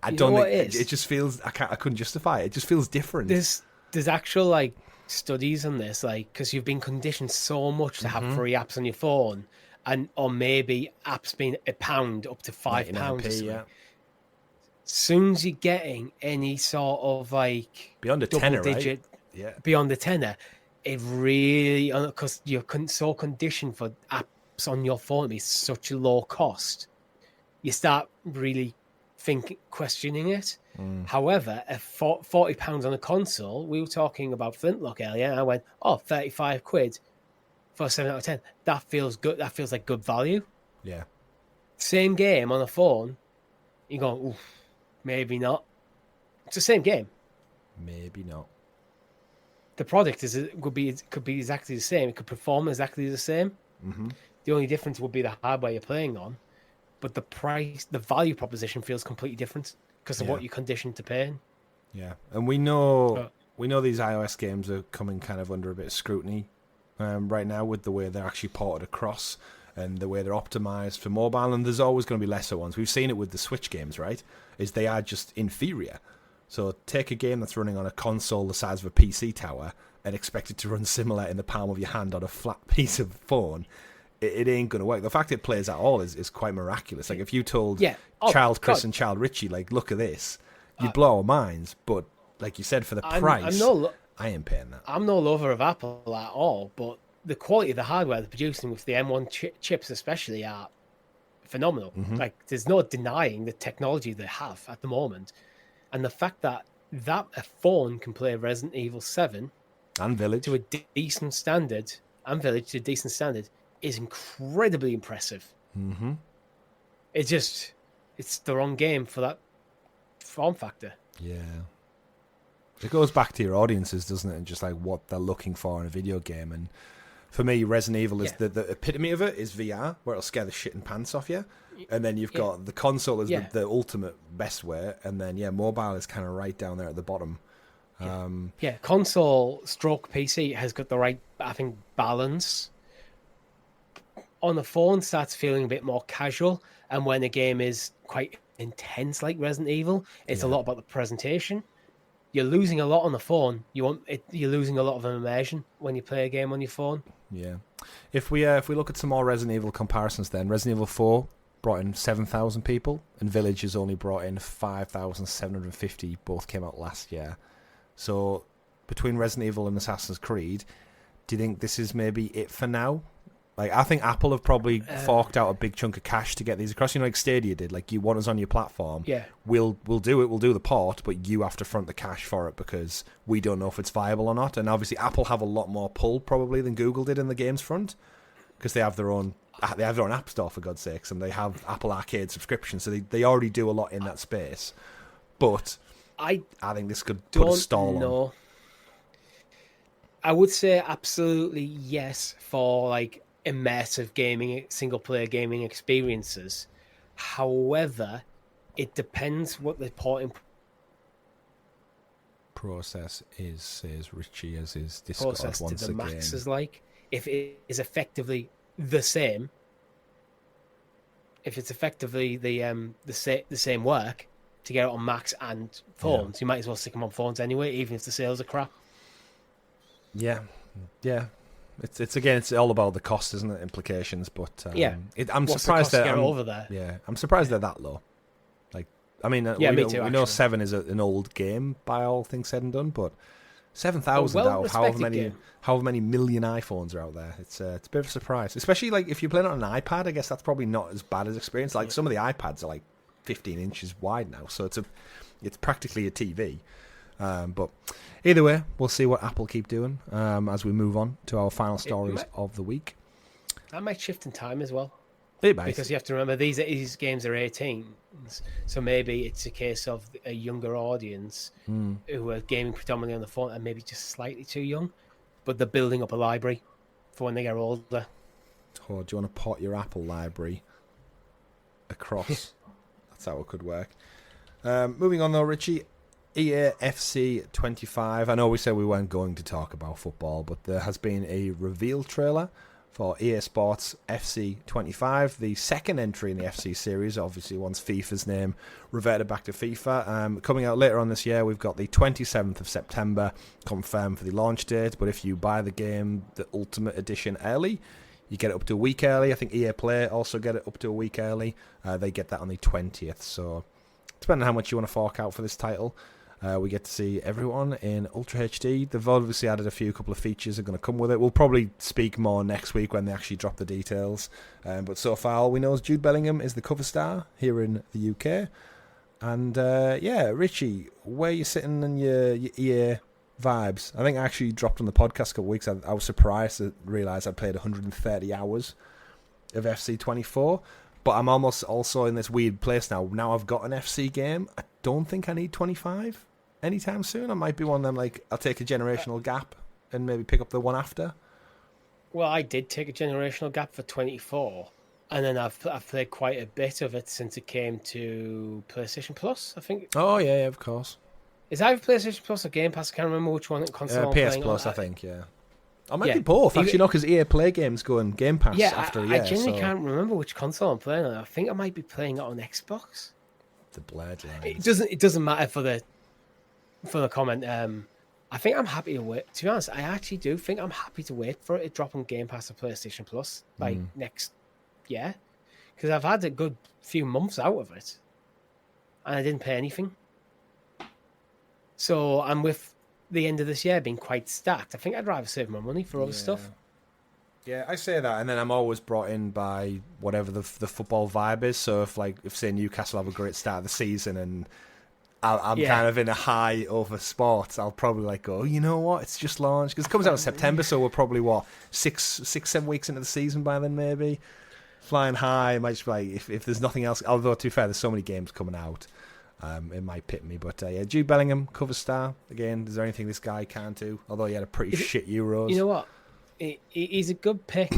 I don't think it just feels, I couldn't justify it. It just feels different. There's actual like studies on this, like, because you've been conditioned so much to have free apps on your phone, or maybe apps being £1 up to £5. Yeah. Soon as you're getting any sort of like beyond a tenner, right? Yeah, beyond the tenner, it really, because you're so conditioned for apps on your phone to be such a low cost, you start really questioning it. However, at £40 on a console, we were talking about Flintlock earlier, and I went, 35 quid for a 7 out of 10. That feels good. That feels like good value. Yeah. Same game on a phone, you go, ooh, maybe not. It's the same game. Maybe not. The product could be exactly the same. It could perform exactly the same. Mm-hmm. The only difference would be the hardware you're playing on, but the price, the value proposition feels completely different because of what you're conditioned to paying. Yeah, and we know these iOS games are coming kind of under a bit of scrutiny right now with the way they're actually ported across and the way they're optimized for mobile. And there's always going to be lesser ones. We've seen it with the Switch games, right? Is they are just inferior. So take a game that's running on a console the size of a PC tower and expect it to run similar in the palm of your hand on a flat piece of phone. It ain't going to work. The fact it plays at all is quite miraculous. Like, if you told Child Chris and Child Richie, like, look at this, you'd blow our minds. But like you said, for the price, I ain't paying that. I'm no lover of Apple at all, but the quality of the hardware they're producing with the M1 chips especially are phenomenal. Mm-hmm. Like, there's no denying the technology they have at the moment. And the fact that a phone can play Resident Evil 7 and Village to a decent standard, and Village to a decent standard, is incredibly impressive. Mm-hmm. It's the wrong game for that form factor. Yeah. It goes back to your audiences, doesn't it? And just like what they're looking for in a video game. And for me, Resident Evil is the epitome of it is VR, where it'll scare the shit and pants off you. And then you've got the console is the ultimate best way. And then, mobile is kind of right down there at the bottom. Console stroke PC has got the right, I think, balance. On the phone, starts feeling a bit more casual. And when a game is quite intense, like Resident Evil, it's a lot about the presentation. You're losing a lot on the phone. You're losing a lot of immersion when you play a game on your phone. Yeah. If we look at some more Resident Evil comparisons, then Resident Evil 4 brought in 7,000 people, and Village has only brought in 5,750. Both came out last year. So between Resident Evil and Assassin's Creed, do you think this is maybe it for now? Like, I think Apple have probably forked out a big chunk of cash to get these across. You know, like Stadia did. Like, you want us on your platform. Yeah. We'll do it. We'll do the port, but you have to front the cash for it because we don't know if it's viable or not. And obviously, Apple have a lot more pull probably than Google did in the games front because they have their own app store, for God's sakes, and they have Apple Arcade subscriptions, so they already do a lot in that space. But I think this could put a stall on. I would say absolutely yes for like immersive gaming, single player gaming experiences. However, it depends what the porting process is, says Richie as his Discord process once to the again. max is like. If it is effectively the same, if it's effectively the same work to get it on Macs and phones, you might as well stick them on phones anyway, even if the sales are crap. Yeah. It's all about the cost, isn't it? Implications, but I'm surprised that over there. Yeah, I'm surprised they're that low. Like, I mean, me too. We know 7 is an old game by all things said and done, but 7,000 out of however many million iPhones are out there. It's a bit of a surprise, especially like if you're playing on an iPad. I guess that's probably not as bad as experience. Like some of the iPads are like 15 inches wide now, so it's practically a TV. But either way, we'll see what Apple keep doing as we move on to our final stories of the week. That might shift in time as well. It might. Because you have to remember these games are 18, so maybe it's a case of a younger audience who are gaming predominantly on the phone and maybe just slightly too young, but they're building up a library for when they get older. Oh, do you want to port your Apple library across? That's how it could work. Moving on though, Richie. EA FC 25. I know we said we weren't going to talk about football, but there has been a reveal trailer for EA Sports FC 25, the second entry in the FC series. Obviously, once FIFA's name reverted back to FIFA. Coming out later on this year, we've got the 27th of September confirmed for the launch date. But if you buy the game, the Ultimate Edition early, you get it up to a week early. I think EA Play also get it up to a week early. They get that on the 20th. So, depending on how much you want to fork out for this title, we get to see everyone in Ultra HD. They've obviously added a couple of features that are going to come with it. We'll probably speak more next week when they actually drop the details. But so far, all we know is Jude Bellingham is the cover star here in the UK. And Richie, where are you sitting in your EA vibes? I think I actually dropped on the podcast a couple of weeks. I was surprised to realise I'd played 130 hours of FC 24. But I'm almost also in this weird place now. Now I've got an FC game. I don't think I need 25 anytime soon. I might be one of them, like, I'll take a generational gap and maybe pick up the one after. Well, I did take a generational gap for 24. And then I've played quite a bit of it since it came to PlayStation Plus, I think. Oh, yeah, of course. Is either PlayStation Plus or Game Pass? I can't remember which one console I'm PS playing Plus, on. I think, yeah. I might be both, actually, because EA Play games go in Game Pass after a year. I genuinely can't remember which console I'm playing on. I think I might be playing it on Xbox. The blade line. It doesn't matter for the comment. I think I'm happy to wait. To be honest, I actually do think I'm happy to wait for it to drop on Game Pass or PlayStation Plus next year, because I've had a good few months out of it, and I didn't pay anything. So I'm with the end of this year being quite stacked. I think I'd rather save my money for other stuff. Yeah, I say that, and then I'm always brought in by whatever the football vibe is. So if say Newcastle have a great start of the season and I'm kind of in a high over sports. I'll probably like go, you know what? It's just launched because it comes out in September, so we're probably 7 weeks into the season by then, maybe. Flying high, it might just be like if there's nothing else. Although to be fair, there's so many games coming out, it might pit me. But Jude Bellingham, cover star again. Is there anything this guy can't do? Although he had a pretty shit Euros. You know what? He's a good pick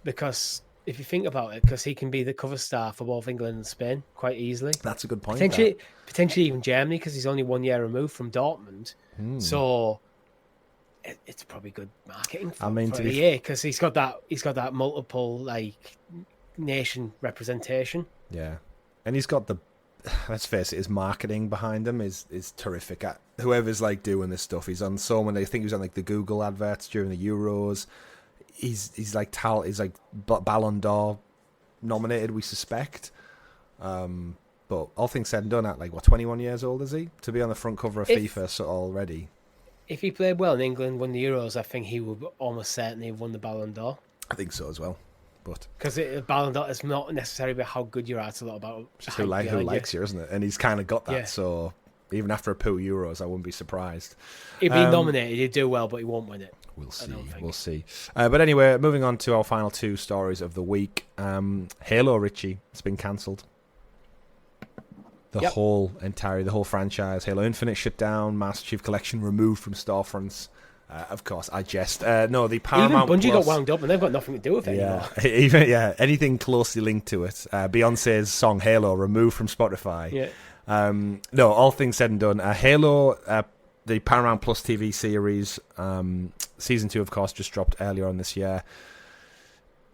because. If you think about it, because he can be the cover star for both England and Spain quite easily. That's a good point. Potentially even Germany, because he's only 1 year removed from Dortmund. So it's probably good marketing for EA, because he's got that multiple nation representation. Yeah, and he's got let's face it, his marketing behind him is terrific. Whoever's doing this stuff, he's on so many. I think he was on the Google adverts during the Euros. He's like Ballon d'Or nominated, we suspect. But all things said and done, at 21 years old is he to be on the front cover of FIFA already? If he played well in England, won the Euros, I think he would almost certainly have won the Ballon d'Or. I think so as well. But because Ballon d'Or is not necessarily about how good you are; it's a lot about just who likes you, isn't it? And he's kind of got that. Yeah. So even after a poor Euros, I wouldn't be surprised. He'd be nominated, he'd do well, but he won't win it. We'll see. But anyway, moving on to our final two stories of the week. Halo, Richie, it's been cancelled. The whole franchise. Halo Infinite shut down. Master Chief Collection removed from storefronts. Of course, I jest. No, the Paramount Even Bungie Plus, got wound up, and they've got nothing to do with it anymore. Anything closely linked to it. Beyonce's song Halo removed from Spotify. Yeah. No, all things said and done. Halo, the Paramount Plus TV series, season 2, of course, just dropped earlier on this year.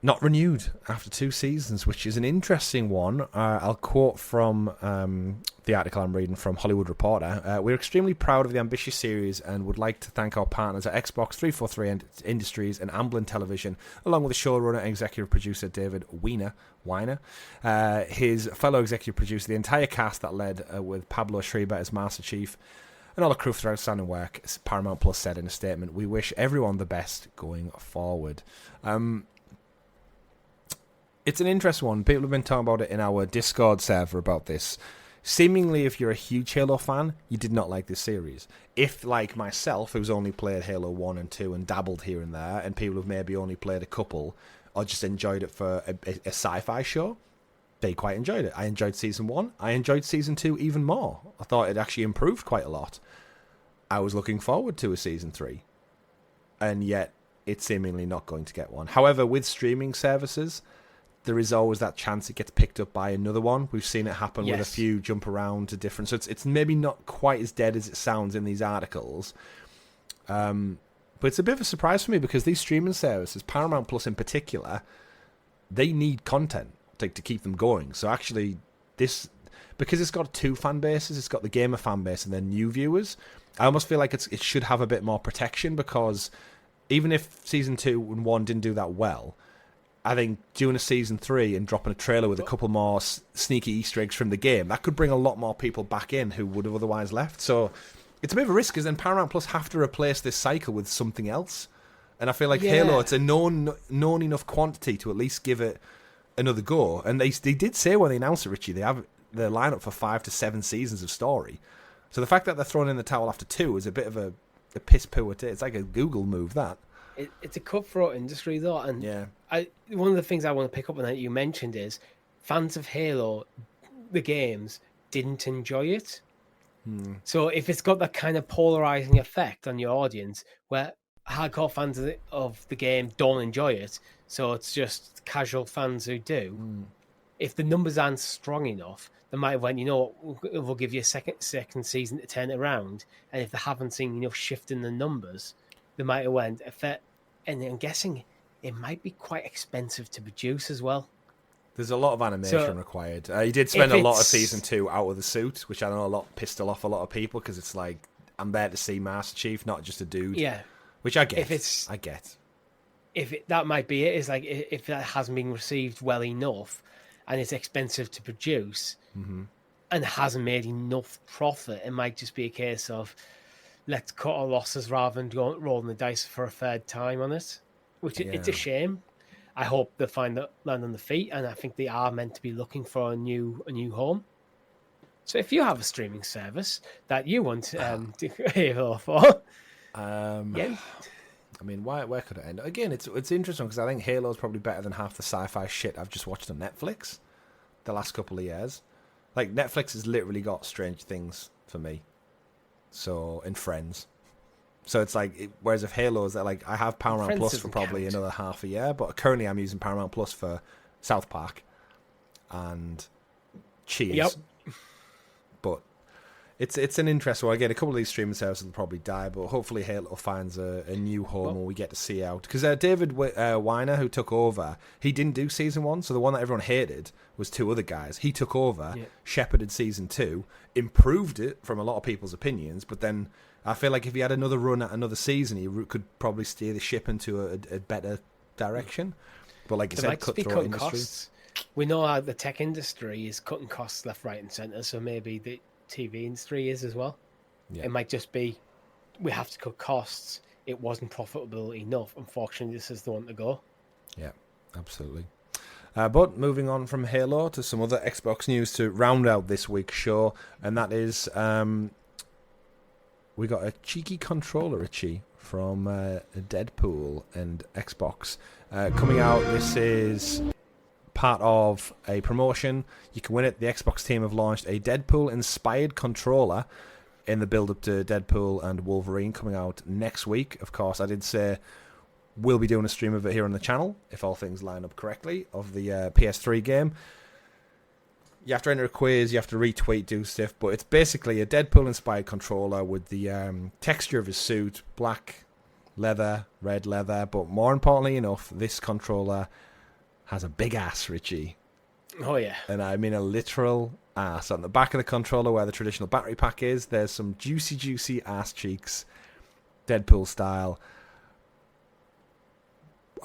Not renewed after 2 seasons, which is an interesting one. I'll quote from the article I'm reading from Hollywood Reporter. We're extremely proud of the ambitious series and would like to thank our partners at Xbox 343 Industries and Amblin Television, along with the showrunner and executive producer David Weiner, his fellow executive producer, the entire cast that led with Pablo Schreiber as Master Chief, and all the crew for outstanding work. As Paramount Plus said in a statement, we wish everyone the best going forward. It's an interesting one. People have been talking about it in our Discord server about this. Seemingly, if you're a huge Halo fan, you did not like this series. If, like myself, who's only played Halo 1 and 2 and dabbled here and there, and people who've maybe only played a couple, or just enjoyed it for a sci-fi show, they quite enjoyed it. I enjoyed Season 1. I enjoyed Season 2 even more. I thought it actually improved quite a lot. I was looking forward to a Season 3. And yet, it's seemingly not going to get one. However, with streaming services, there is always that chance it gets picked up by another one. We've seen it happen with a few jump around to different... So it's maybe not quite as dead as it sounds in these articles. But it's a bit of a surprise for me because these streaming services, Paramount Plus in particular, they need content to keep them going. So actually, this... Because it's got 2 fan bases, it's got the gamer fan base and then new viewers, I almost feel like it should have a bit more protection because even if Season 2 and 1 didn't do that well... I think doing a Season 3 and dropping a trailer with a couple more sneaky Easter eggs from the game, that could bring a lot more people back in who would have otherwise left. So it's a bit of a risk because then Paramount Plus have to replace this cycle with something else. And I feel like Halo, it's a known enough quantity to at least give it another go. And they did say when they announced it, Richie, they have their lineup for 5 to 7 seasons of story. So the fact that they're throwing in the towel after 2 is a bit of a piss poo. It's like a Google move, that. It's a cutthroat industry, though, and one of the things I want to pick up on that you mentioned is fans of Halo, the games, didn't enjoy it. So if it's got that kind of polarizing effect on your audience, where hardcore fans of the game don't enjoy it, so it's just casual fans who do, if the numbers aren't strong enough, they might have went, you know what, we'll give you a second season to turn it around, and if they haven't seen enough shift in the numbers, they might have went, and I'm guessing it might be quite expensive to produce as well. There's a lot of animation required. He did spend a lot of Season 2 out of the suit, which I know pissed off a lot of people because it's like, I'm there to see Master Chief, not just a dude. Yeah. Which I get. That might be it. It's like, if that hasn't been received well enough and it's expensive to produce and hasn't made enough profit, it might just be a case of, let's cut our losses rather than rolling the dice for a third time on it, which it's a shame. I hope they land on the feet, and I think they are meant to be looking for a new home. So if you have a streaming service that you want Halo for, yeah. I mean, where could it end? Again, it's interesting because I think Halo is probably better than half the sci-fi shit I've just watched on Netflix the last couple of years. Like, Netflix has literally got Stranger Things for me. So, and Friends. So it's like, whereas if Halo is like, I have Paramount Plus for probably another half a year, but currently I'm using Paramount Plus for South Park and Cheers. Yep. But it's an interesting one. Again, a couple of these streaming services will probably die, but hopefully Halo finds a new home and we get to see out. Because David Weiner, who took over, he didn't do season 1, so the one that everyone hated was 2 other guys. He took over, shepherded season 2, improved it from a lot of people's opinions, but then I feel like if he had another run at another season, he could probably steer the ship into a better direction. But like you said, cutthroat industry. Costs. We know how the tech industry is cutting costs left, right, and centre, so maybe the TV industry is as well. Yeah. It might just be, we have to cut costs. It wasn't profitable enough. Unfortunately, this is the one to go. Yeah, absolutely. But moving on from Halo to some other Xbox news to round out this week's show, and that is we got a cheeky controller, Richie, from Deadpool and Xbox coming out. This is part of a promotion. You can win it. The Xbox team have launched a Deadpool-inspired controller in the build-up to Deadpool and Wolverine coming out next week. Of course, I did say we'll be doing a stream of it here on the channel, if all things line up correctly, of the PS3 game. You have to enter a quiz, you have to retweet, do stuff, but it's basically a Deadpool-inspired controller with the texture of his suit, black leather, red leather, but more importantly enough, this controller has a big ass, Richie. Oh, yeah. And I mean a literal ass. On the back of the controller where the traditional battery pack is, there's some juicy ass cheeks, Deadpool style.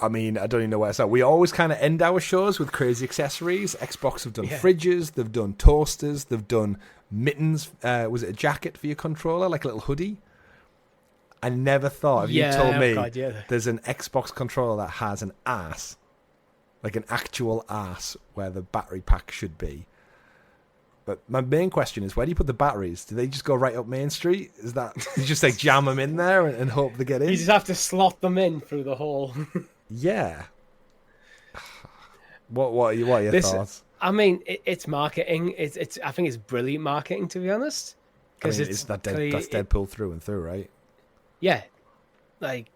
I mean, I don't even know where to start. We always kind of end our shows with crazy accessories. Xbox have done fridges, they've done toasters, they've done mittens. Was it a jacket for your controller, like a little hoodie? I never thought, if you told me there's an Xbox controller that has an ass, like an actual ass, where the battery pack should be. But my main question is, where do you put the batteries? Do they just go right up Main Street? Is that you just like jam them in there and hope they get in? You just have to slot them in through the hole. Yeah. What are your thoughts? I mean, it's marketing. It's I think it's brilliant marketing, to be honest. Because that's Deadpool through and through, right? Yeah, like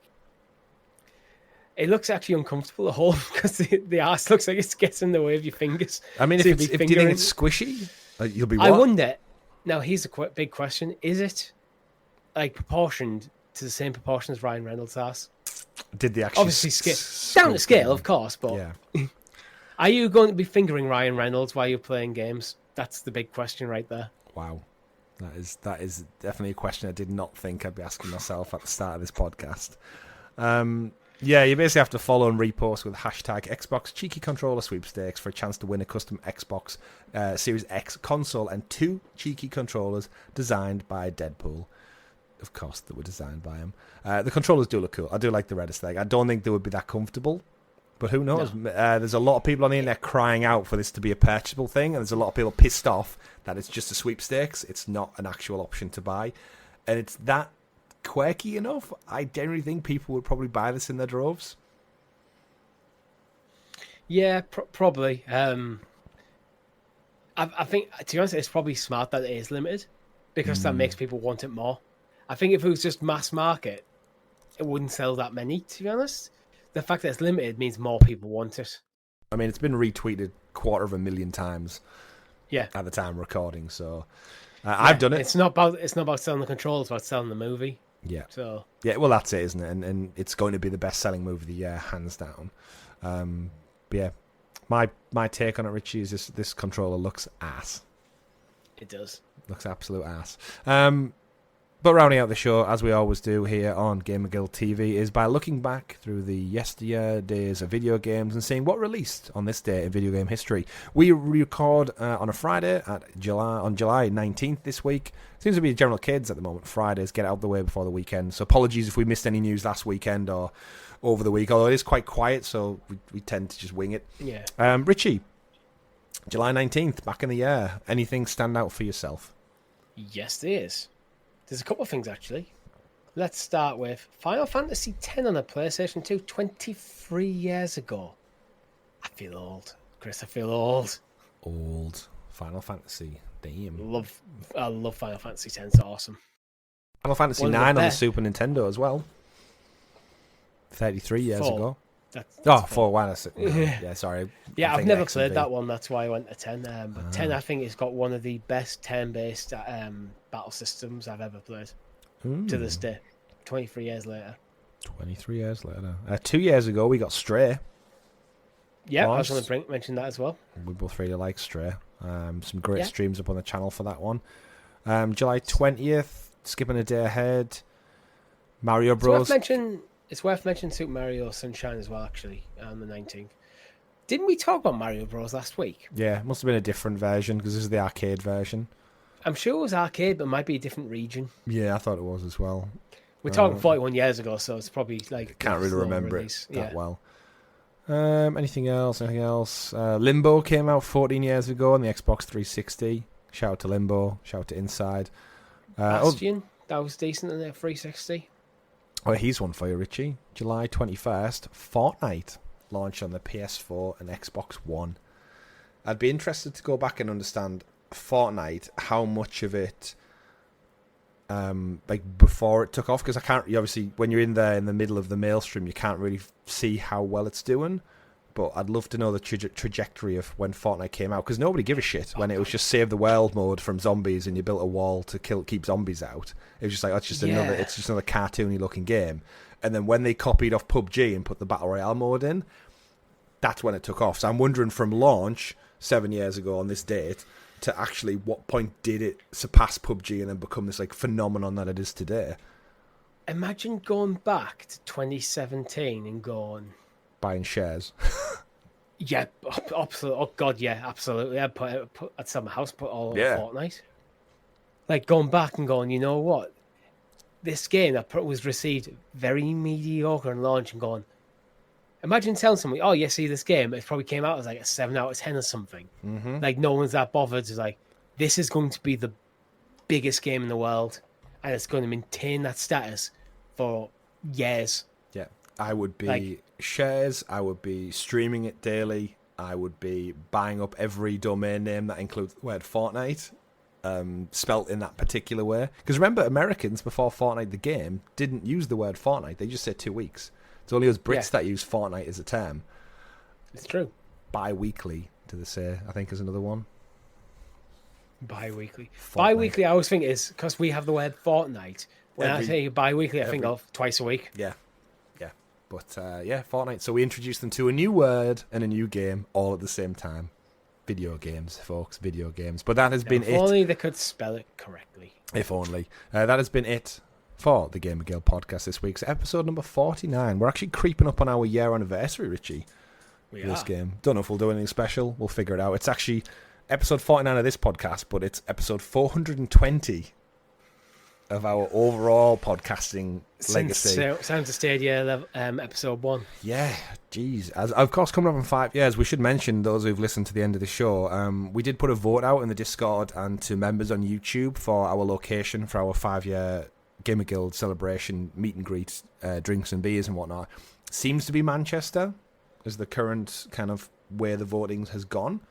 it looks actually uncomfortable, the hole, because the arse looks like it gets in the way of your fingers. I mean, do you think it's squishy? You'll be. What? I wonder. Now, here's a big question: is it like proportioned to the same proportion as Ryan Reynolds' arse? Did they actually obviously down to scale, of course, but yeah. Are you going to be fingering Ryan Reynolds while you're playing games? That's the big question right there. Wow. That is definitely a question I did not think I'd be asking myself at the start of this podcast. Yeah, you basically have to follow and repost with hashtag Xbox Cheeky Controller Sweepstakes for a chance to win a custom Xbox Series X console and 2 cheeky controllers designed by Deadpool. Of course, they were designed by him. The controllers do look cool. I do like the red aesthetic. I don't think they would be that comfortable, but who knows? No. There's a lot of people on the internet crying out for this to be a purchasable thing, and there's a lot of people pissed off that it's just a sweepstakes. It's not an actual option to buy, and it's that quirky enough. I generally think people would probably buy this in their droves. Yeah, probably. I think, to be honest, it's probably smart that it is limited, because that makes people want it more. I think if it was just mass market, it wouldn't sell that many, to be honest. The fact that it's limited means more people want it. I mean, it's been retweeted 250,000 times. Yeah. At the time of recording, so I've done it. It's not about selling the controller, it's about selling the movie. Yeah. So yeah, well, that's it, isn't it? And it's going to be the best-selling movie of the year, hands down. But yeah, my take on it, Richie, is this controller looks ass. It does. Looks absolute ass. But rounding out the show, as we always do here on GamerGuildTV, is by looking back through the yesteryear days of video games and seeing what released on this day in video game history. We record on a Friday on July 19th this week. Seems to be general kids at the moment. Fridays get out of the way before the weekend. So apologies if we missed any news last weekend or over the week, although it is quite quiet, so we tend to just wing it. Yeah. Richie, July 19th, back in the year. Anything stand out for yourself? Yes, there is. There's a couple of things, actually. Let's start with Final Fantasy X on the PlayStation 2 23 years ago. I feel old. Chris, I feel old. Old. Final Fantasy. Damn. I love Final Fantasy X. It's awesome. Final Fantasy 9 on the Super Nintendo as well. 33 years ago. That's 4. Wow. Yeah, sorry. Yeah, I've never played that one. That's why I went to 10. But 10, I think, has got one of the best turn-based battle systems I've ever played. To this day. 23 years later. 23 years later. 2 years ago, we got Stray. Yeah, I was going to mention that as well. We both really like Stray. Some great streams up on the channel for that one. July 20th, skipping a day ahead. Mario Bros. It's worth mentioning Super Mario Sunshine as well, actually, on the 19th. Didn't we talk about Mario Bros. Last week? Yeah, it must have been a different version, because this is the arcade version. I'm sure it was arcade, but it might be a different region. Yeah, I thought it was as well. We're talking 41 years ago, so it's probably like... Can't really remember it that well. Anything else? Limbo came out 14 years ago on the Xbox 360. Shout out to Limbo. Shout out to Inside. Bastion, that was decent in the 360. Oh, here's one for you, Richie. July 21st, Fortnite launched on the PS4 and Xbox One. I'd be interested to go back and understand Fortnite, how much of it before it took off, because obviously when you're in there in the middle of the maelstrom you can't really see how well it's doing, but I'd love to know the trajectory of when Fortnite came out, because nobody gave a shit when it was just save the world mode from zombies and you built a wall to keep zombies out. It was just like, it's just another cartoony looking game. And then when they copied off PUBG and put the Battle Royale mode in, that's when it took off. So I'm wondering, from launch 7 years ago on this date to actually what point did it surpass PUBG and then become this like phenomenon that it is today? Imagine going back to 2017 and buying shares. Yeah, absolutely. Oh God, yeah, absolutely. I'd sell my house, put all on Fortnite. Like going back and going, you know what? This game that was received very mediocre on launch, and going, imagine telling somebody, oh, yeah, see this game, it probably came out as like a 7 out of 10 or something. Mm-hmm. Like no one's that bothered. It's like, this is going to be the biggest game in the world, and it's going to maintain that status for years. Yeah, I would be shares. I would be streaming it daily. I would be buying up every domain name that includes the word Fortnite, spelt in that particular way. Because remember, Americans before Fortnite the game didn't use the word Fortnite. They just said 2 weeks. It's only us Brits that use Fortnite as a term. It's true. Bi-weekly, do they say? I think is another one. Bi-weekly. Bi-weekly, I always think is because we have the word Fortnite. When I say bi-weekly, I think of twice a week. Yeah. But Fortnite. So we introduced them to a new word and a new game all at the same time. Video games, folks. Video games. But that has been it. If only they could spell it correctly. If only. That has been it for the GamerGuild Podcast this week. So episode number 49. We're actually creeping up on our year anniversary, Richie. This game. Don't know if we'll do anything special. We'll figure it out. It's actually episode 49 of this podcast, but it's episode 420 of our overall podcasting legacy. Sounds a Stadia level, episode 1. Yeah, geez. As of course, coming up in 5 years, we should mention, those who've listened to the end of the show, we did put a vote out in the Discord and to members on YouTube for our location for our 5-year Gamer Guild celebration, meet and greet, drinks and beers and whatnot. Seems to be Manchester is the current kind of where the voting has gone.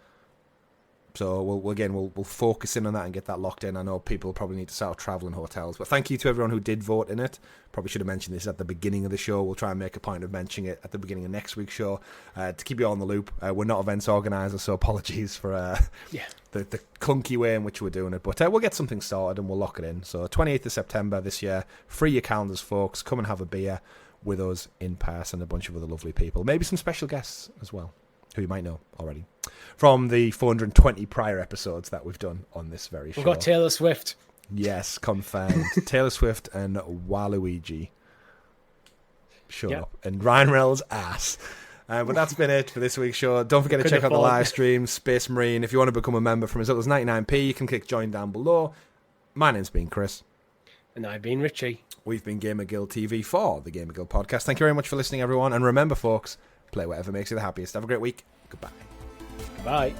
So we'll focus in on that and get that locked in. I know people probably need to start traveling hotels, but thank you to everyone who did vote in it. Probably should have mentioned this at the beginning of the show. We'll try and make a point of mentioning it at the beginning of next week's show to keep you on the loop. We're not events organisers, so apologies for the clunky way in which we're doing it. But we'll get something started and we'll lock it in. So 28th of September this year. Free your calendars, folks. Come and have a beer with us in person and a bunch of other lovely people. Maybe some special guests as well, who you might know already from the 420 prior episodes that we've done on this very show. We've got Taylor Swift. Yes, confirmed. Taylor Swift and Waluigi show up. And Ryan Reynolds' ass. But that's been it for this week's show. Don't forget to check out the live stream, Space Marine. If you want to become a member from as little as 99p, you can click join down below. My name's been Chris. And I've been Richie. We've been GamerGuildTV for the GamerGuild Podcast. Thank you very much for listening, everyone. And remember, folks, play whatever makes you the happiest. Have a great week. Goodbye. Goodbye.